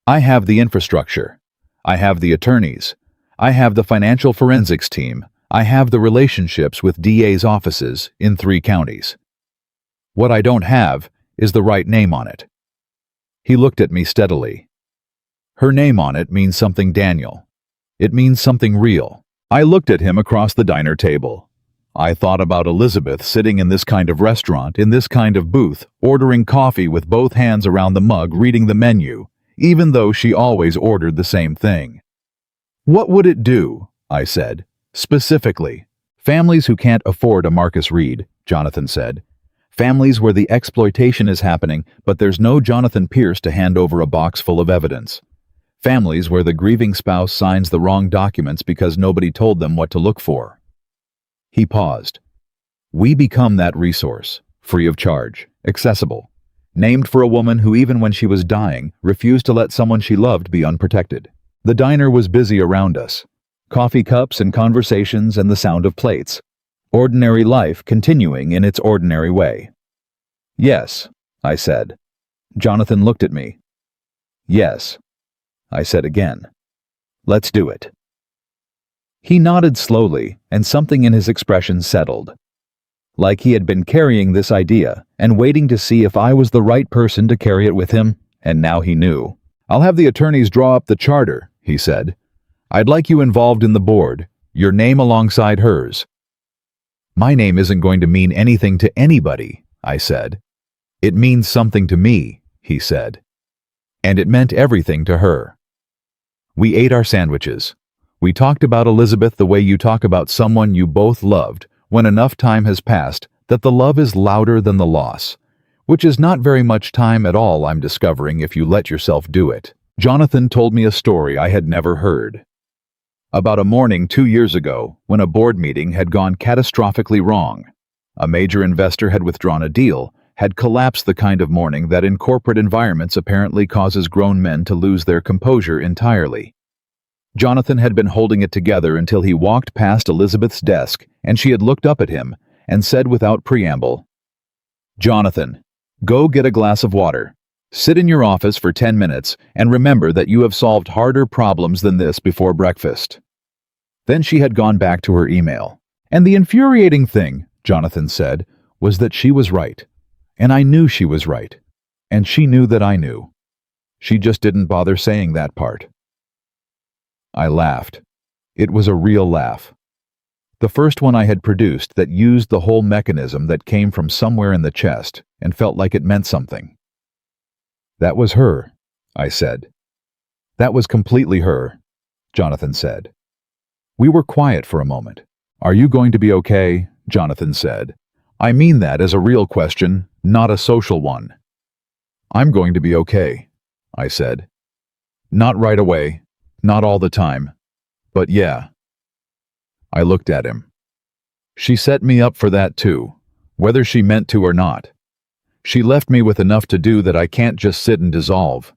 "I have the infrastructure. I have the attorneys. I have the financial forensics team. I have the relationships with DA's offices in 3 counties. What I don't have is the right name on it." He looked at me steadily. "Her name on it means something, Daniel. It means something real." I looked at him across the diner table. I thought about Elizabeth sitting in this kind of restaurant, in this kind of booth, ordering coffee with both hands around the mug, reading the menu, even though she always ordered the same thing. "What would it do?" I said. "Specifically, families who can't afford a Marcus Reed," Jonathan said. "Families where the exploitation is happening, but there's no Jonathan Pierce to hand over a box full of evidence. Families where the grieving spouse signs the wrong documents because nobody told them what to look for." He paused. "We become that resource, free of charge, accessible, named for a woman who, even when she was dying, refused to let someone she loved be unprotected." The diner was busy around us. Coffee cups and conversations and the sound of plates. Ordinary life continuing in its ordinary way. "Yes," I said. Jonathan looked at me. "Yes," I said again. "Let's do it." He nodded slowly, and something in his expression settled. Like he had been carrying this idea and waiting to see if I was the right person to carry it with him, and now he knew. "I'll have the attorneys draw up the charter," he said. "I'd like you involved in the board, your name alongside hers." "My name isn't going to mean anything to anybody," I said. "It means something to me," he said. And it meant everything to her. We ate our sandwiches. We talked about Elizabeth the way you talk about someone you both loved when enough time has passed that the love is louder than the loss, which is not very much time at all, I'm discovering, if you let yourself do it. Jonathan told me a story I had never heard. About a morning 2 years ago when a board meeting had gone catastrophically wrong. A major investor had withdrawn a deal, had collapsed, the kind of morning that in corporate environments apparently causes grown men to lose their composure entirely. Jonathan had been holding it together until he walked past Elizabeth's desk and she had looked up at him and said without preamble, "Jonathan, go get a glass of water. Sit in your office for 10 minutes and remember that you have solved harder problems than this before breakfast." Then she had gone back to her email. And the infuriating thing, Jonathan said, was that she was right. And I knew she was right. And she knew that I knew. She just didn't bother saying that part. I laughed. It was a real laugh. The first one I had produced that used the whole mechanism that came from somewhere in the chest and felt like it meant something. "That was her," I said. "That was completely her," Jonathan said. We were quiet for a moment. "Are you going to be okay?" Jonathan said. "I mean that as a real question, not a social one." "I'm going to be okay," I said. "Not right away, not all the time, but yeah." I looked at him. She set me up for that too, whether she meant to or not. She left me with enough to do that I can't just sit and dissolve.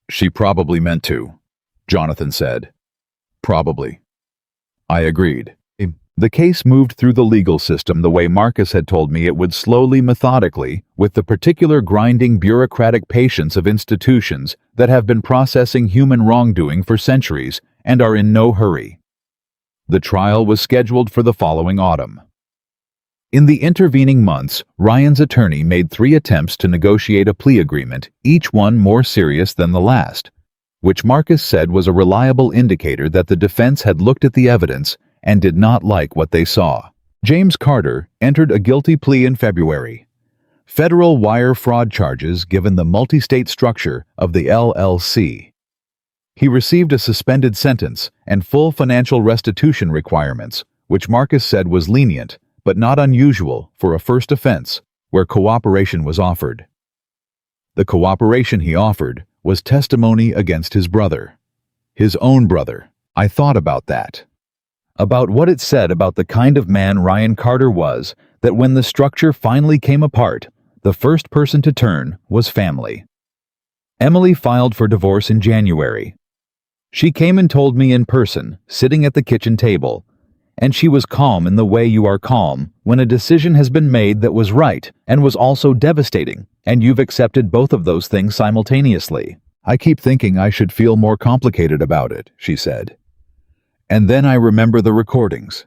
"She probably meant to," Jonathan said. "Probably." I agreed. The case moved through the legal system the way Marcus had told me it would, slowly, methodically, with the particular grinding bureaucratic patience of institutions that have been processing human wrongdoing for centuries and are in no hurry. The trial was scheduled for the following autumn. In the intervening months, Ryan's attorney made 3 attempts to negotiate a plea agreement, each one more serious than the last, which Marcus said was a reliable indicator that the defense had looked at the evidence and did not like what they saw. James Carter entered a guilty plea in February. Federal wire fraud charges given the multi-state structure of the LLC. He received a suspended sentence and full financial restitution requirements, which Marcus said was lenient, but not unusual for a first offense, where cooperation was offered. The cooperation he offered was testimony against his brother. His own brother. I thought about that. About what it said about the kind of man Ryan Carter was, that when the structure finally came apart, the first person to turn was family. Emily filed for divorce in January. She came and told me in person, sitting at the kitchen table, and she was calm in the way you are calm when a decision has been made that was right and was also devastating, and you've accepted both of those things simultaneously. "I keep thinking I should feel more complicated about it," she said. "And then I remember the recordings.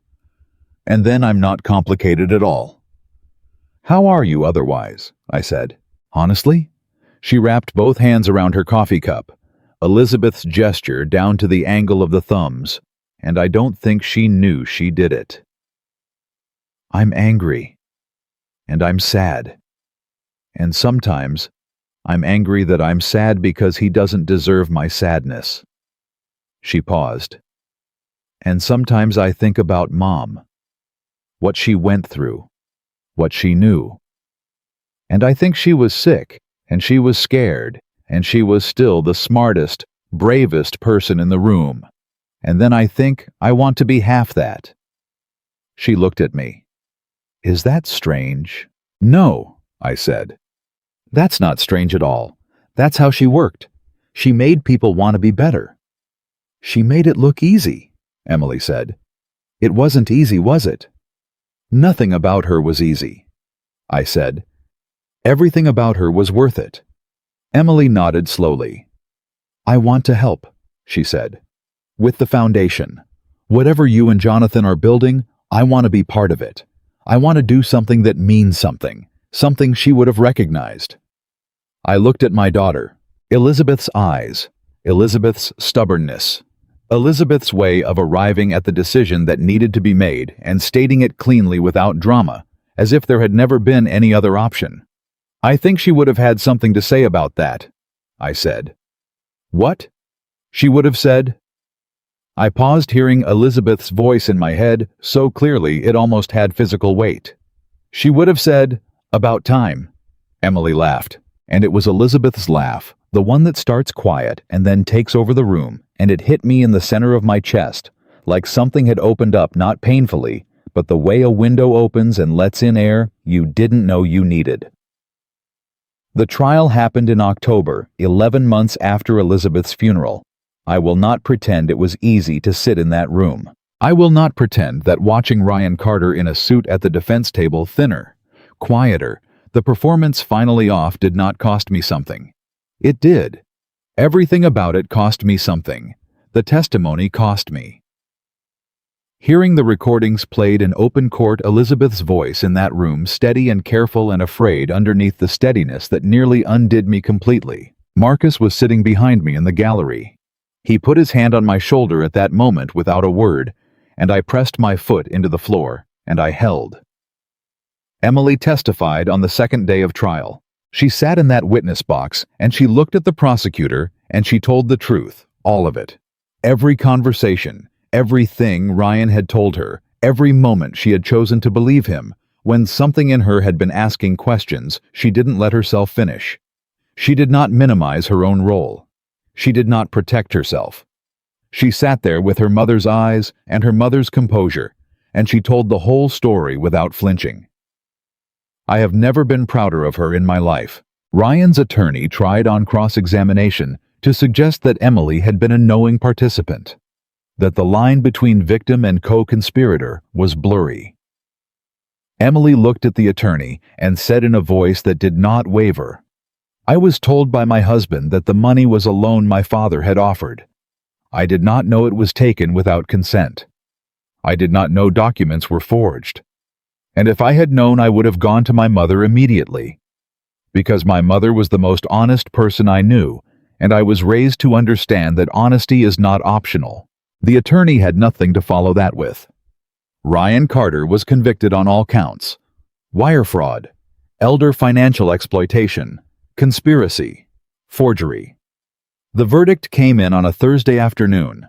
And then I'm not complicated at all." "How are you otherwise?" I said. "Honestly?" She wrapped both hands around her coffee cup, Elizabeth's gesture down to the angle of the thumbs, and I don't think she knew she did it. "I'm angry. And I'm sad. And sometimes I'm angry that I'm sad because he doesn't deserve my sadness." She paused. "And sometimes I think about Mom, what she went through, what she knew. And I think she was sick, and she was scared, and she was still the smartest, bravest person in the room. And then I think I want to be half that." She looked at me. "Is that strange?" "No," I said. "That's not strange at all. That's how she worked. She made people want to be better." "She made it look easy," Emily said. "It wasn't easy, was it?" "Nothing about her was easy," I said. "Everything about her was worth it." Emily nodded slowly. "I want to help," she said. "With the foundation. Whatever you and Jonathan are building, I want to be part of it. I want to do something that means something, something she would have recognized." I looked at my daughter, Elizabeth's eyes, Elizabeth's stubbornness, Elizabeth's way of arriving at the decision that needed to be made and stating it cleanly without drama, as if there had never been any other option. I think she would have had something to say about that, I said. What? She would have said? I paused, hearing Elizabeth's voice in my head so clearly it almost had physical weight. She would have said, "About time." Emily laughed, and it was Elizabeth's laugh, the one that starts quiet and then takes over the room, and it hit me in the center of my chest, like something had opened up, not painfully, but the way a window opens and lets in air you didn't know you needed. The trial happened in October, 11 months after Elizabeth's funeral. I will not pretend it was easy to sit in that room. I will not pretend that watching Ryan Carter in a suit at the defense table, thinner, quieter, the performance finally off, did not cost me something. It did. Everything about it cost me something. The testimony cost me. Hearing the recordings played in open court, Elizabeth's voice in that room, steady and careful and afraid underneath the steadiness that nearly undid me completely. Marcus was sitting behind me in the gallery. He put his hand on my shoulder at that moment without a word, and I pressed my foot into the floor, and I held. Emily testified on the second day of trial. She sat in that witness box, and she looked at the prosecutor, and she told the truth, all of it. Every conversation, everything Ryan had told her, every moment she had chosen to believe him. When something in her had been asking questions, she didn't let herself finish. She did not minimize her own role. She did not protect herself. She sat there with her mother's eyes and her mother's composure, and she told the whole story without flinching. I have never been prouder of her in my life. Ryan's attorney tried on cross-examination to suggest that Emily had been a knowing participant, that the line between victim and co-conspirator was blurry. Emily looked at the attorney and said in a voice that did not waver, "I was told by my husband that the money was a loan my father had offered. I did not know it was taken without consent. I did not know documents were forged. And if I had known, I would have gone to my mother immediately. Because my mother was the most honest person I knew, and I was raised to understand that honesty is not optional." The attorney had nothing to follow that with. Ryan Carter was convicted on all counts: wire fraud, elder financial exploitation, conspiracy, forgery. The verdict came in on a Thursday afternoon.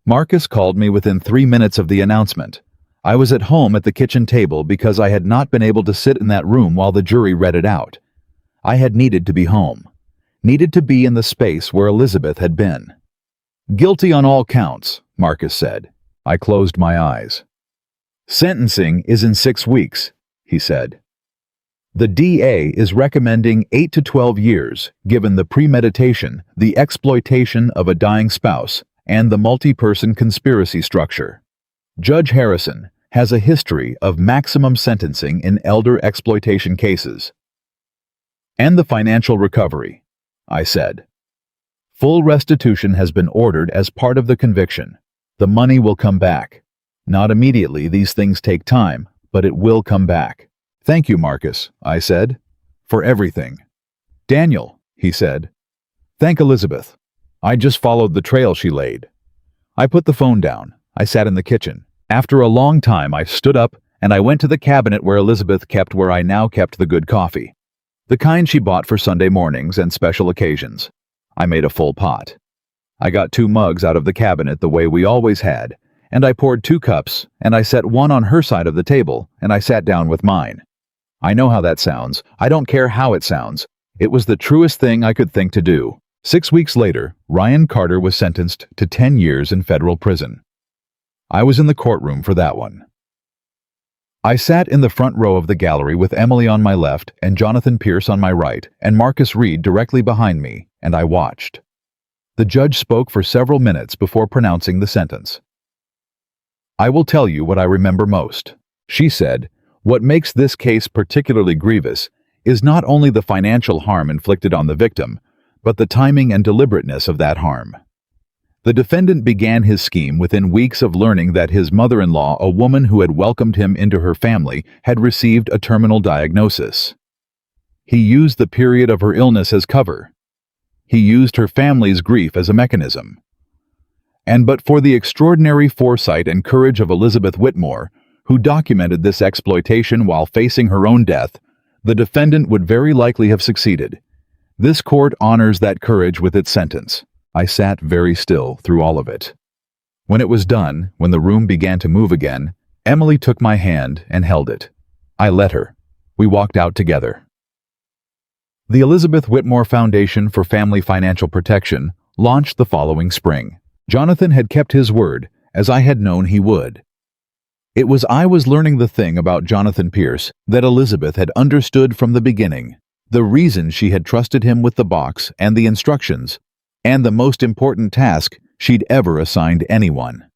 Marcus called me within 3 minutes of the announcement. I was at home at the kitchen table because I had not been able to sit in that room while the jury read it out. I had needed to be home, needed to be in the space where Elizabeth had been. "Guilty on all counts," Marcus said. I closed my eyes. "Sentencing is in 6 weeks," he said. "The DA is recommending 8 to 12 years, given the premeditation, the exploitation of a dying spouse, and the multi-person conspiracy structure. Judge Harrison has a history of maximum sentencing in elder exploitation cases." "And the financial recovery," I said. "Full restitution has been ordered as part of the conviction. The money will come back. Not immediately, these things take time, but it will come back." "Thank you, Marcus," I said, "for everything." "Daniel," he said, "thank Elizabeth. I just followed the trail she laid." I put the phone down. I sat in the kitchen. After a long time, I stood up and I went to the cabinet where Elizabeth kept where I now kept the good coffee. The kind she bought for Sunday mornings and special occasions. I made a full pot. I got 2 mugs out of the cabinet the way we always had, and I poured 2 cups, and I set one on her side of the table, and I sat down with mine. I know how that sounds. I don't care how it sounds. It was the truest thing I could think to do. 6 weeks later, Ryan Carter was sentenced to 10 years in federal prison. I was in the courtroom for that one. I sat in the front row of the gallery with Emily on my left and Jonathan Pierce on my right and Marcus Reed directly behind me, and I watched. The judge spoke for several minutes before pronouncing the sentence. "I will tell you what I remember most," she said. "What makes this case particularly grievous is not only the financial harm inflicted on the victim, but the timing and deliberateness of that harm. The defendant began his scheme within weeks of learning that his mother-in-law, a woman who had welcomed him into her family, had received a terminal diagnosis. He used the period of her illness as cover. He used her family's grief as a mechanism. And but for the extraordinary foresight and courage of Elizabeth Whitmore, who documented this exploitation while facing her own death, the defendant would very likely have succeeded. This court honors that courage with its sentence. I sat very still through all of it. When it was done, when the room began to move again, Emily took my hand and held it. I let her. We walked out together. The Elizabeth Whitmore Foundation for Family Financial Protection launched the following spring. Jonathan had kept his word, as I had known he would. I was learning the thing about Jonathan Pierce that Elizabeth had understood from the beginning, the reason she had trusted him with the box and the instructions, and the most important task she'd ever assigned anyone.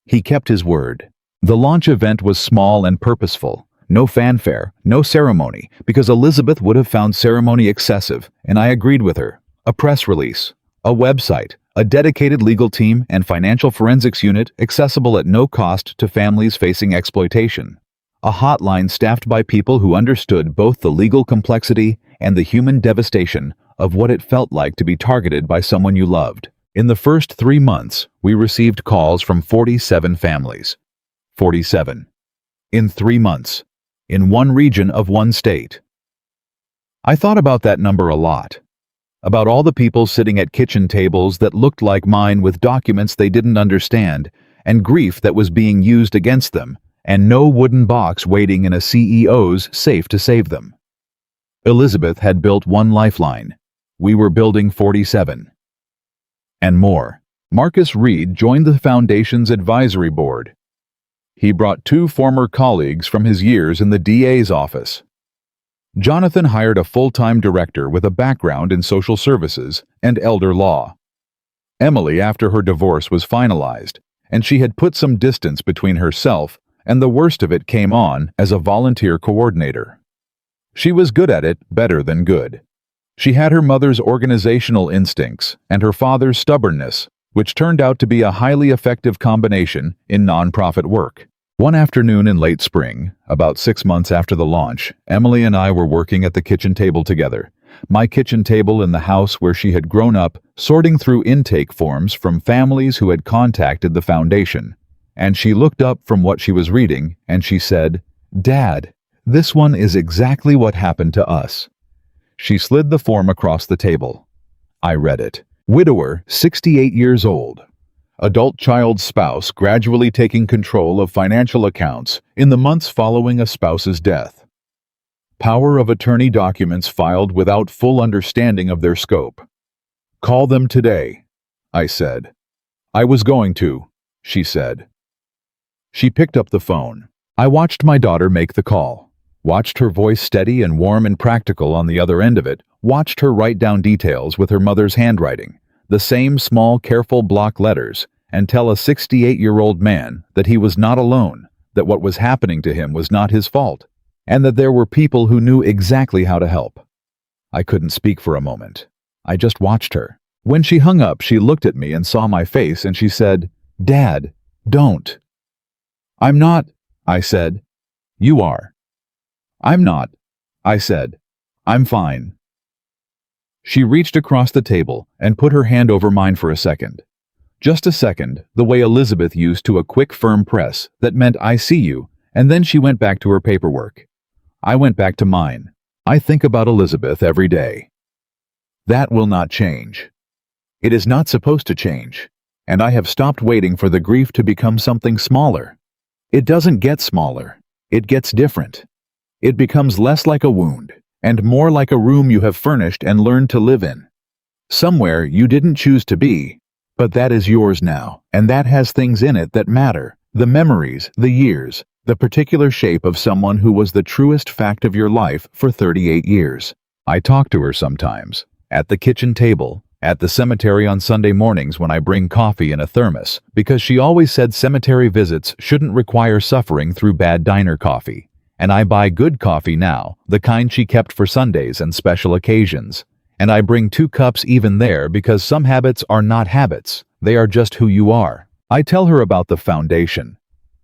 He kept his word. The launch event was small and purposeful. No fanfare, no ceremony, because Elizabeth would have found ceremony excessive, and I agreed with her. A press release, a website, a dedicated legal team and financial forensics unit accessible at no cost to families facing exploitation. A hotline staffed by people who understood both the legal complexity and the human devastation of what it felt like to be targeted by someone you loved. In the first 3 months, we received calls from 47 families. 47. In 3 months. In one region of one state. I thought about that number a lot. About all the people sitting at kitchen tables that looked like mine with documents they didn't understand, and grief that was being used against them, and no wooden box waiting in a CEO's safe to save them. Elizabeth had built one lifeline. We were building 47. And more. Marcus Reed joined the Foundation's advisory board. He brought 2 former colleagues from his years in the DA's office. Jonathan hired a full-time director with a background in social services and elder law. Emily, after her divorce was finalized, and she had put some distance between herself and the worst of it, came on as a volunteer coordinator. She was good at it, better than good. She had her mother's organizational instincts and her father's stubbornness, which turned out to be a highly effective combination in nonprofit work. One afternoon in late spring, about 6 months after the launch, Emily and I were working at the kitchen table together, my kitchen table in the house where she had grown up, sorting through intake forms from families who had contacted the foundation. And she looked up from what she was reading, and she said, "Dad, this one is exactly what happened to us." She slid the form across the table. I read it. Widower, 68 years old. Adult child spouse gradually taking control of financial accounts in the months following a spouse's death. Power of attorney documents filed without full understanding of their scope. Call them today, I said. I was going to, she said. She picked up the phone. I watched my daughter make the call, watched her voice steady and warm and practical on the other end of it, watched her write down details with her mother's handwriting, the same small, careful block letters, and tell a 68-year-old man that he was not alone, that what was happening to him was not his fault, and that there were people who knew exactly how to help. I couldn't speak for a moment. I just watched her. When she hung up, she looked at me and saw my face, and she said, "Dad, don't." "I'm not," I said. "You are." "I'm not," I said. "I'm fine." She reached across the table and put her hand over mine for a second. Just a second, the way Elizabeth used to a quick, firm press that meant "I see you," and then she went back to her paperwork. I went back to mine. I think about Elizabeth every day. That will not change. It is not supposed to change, and I have stopped waiting for the grief to become something smaller. It doesn't get smaller. It gets different. It becomes less like a wound, and more like a room you have furnished and learned to live in. Somewhere you didn't choose to be, but that is yours now, and that has things in it that matter, the memories, the years, the particular shape of someone who was the truest fact of your life for 38 years. I talk to her sometimes, at the kitchen table, at the cemetery on Sunday mornings when I bring coffee in a thermos, because she always said cemetery visits shouldn't require suffering through bad diner coffee. And I buy good coffee now, the kind she kept for Sundays and special occasions. And I bring 2 cups even there because some habits are not habits, they are just who you are. I tell her about the foundation,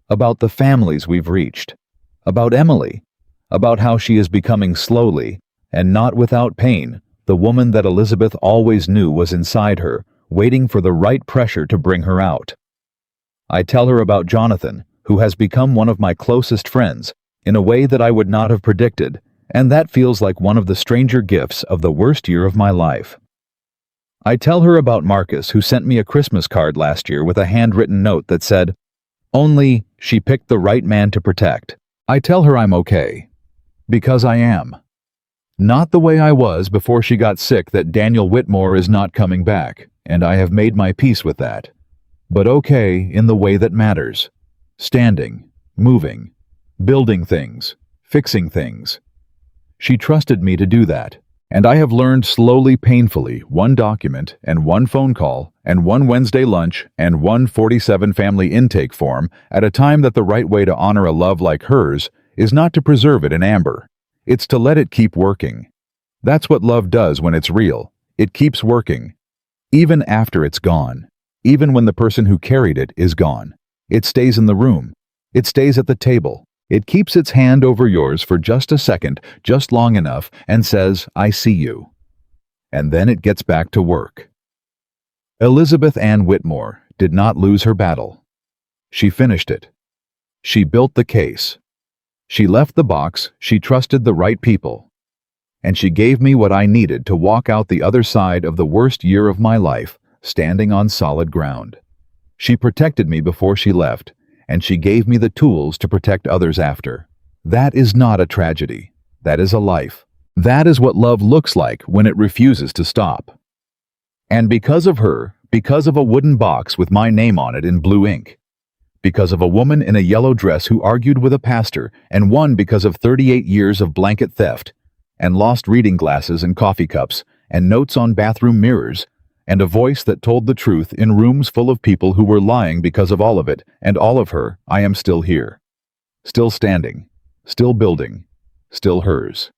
about the families we've reached, about Emily, about how she is becoming slowly, and not without pain, the woman that Elizabeth always knew was inside her, waiting for the right pressure to bring her out. I tell her about Jonathan, who has become one of my closest friends, in a way that I would not have predicted, And that feels like one of the stranger gifts of the worst year of my life. I tell her about Marcus, who sent me a Christmas card last year with a handwritten note that said, "Only she picked the right man to protect." I tell her I'm okay. Because I am. Not the way I was before she got sick, that Daniel Whitmore is not coming back, and I have made my peace with that. But okay in the way that matters. Standing, moving, building things, fixing things. She trusted me to do that, and I have learned slowly, painfully, one document and one phone call and one Wednesday lunch and one 47 family intake form at a time, that the right way to honor a love like hers is not to preserve it in amber. It's to let it keep working. That's what love does when it's real. It keeps working. Even after it's gone. Even when the person who carried it is gone. It stays in the room. It stays at the table. It keeps its hand over yours for just a second, just long enough, and says, "I see you." And then it gets back to work. Elizabeth Ann Whitmore did not lose her battle. She finished it. She built the case. She left the box, she trusted the right people. And she gave me what I needed to walk out the other side of the worst year of my life, standing on solid ground. She protected me before she left, and she gave me the tools to protect others after. That is not a tragedy. That is a life. That is what love looks like when it refuses to stop. And because of her, because of a wooden box with my name on it in blue ink, because of a woman in a yellow dress who argued with a pastor and won because of 38 years of blanket theft, and lost reading glasses and coffee cups, and notes on bathroom mirrors, and a voice that told the truth in rooms full of people who were lying, because of all of it, and all of her, I am still here. Still standing. Still building. Still hers.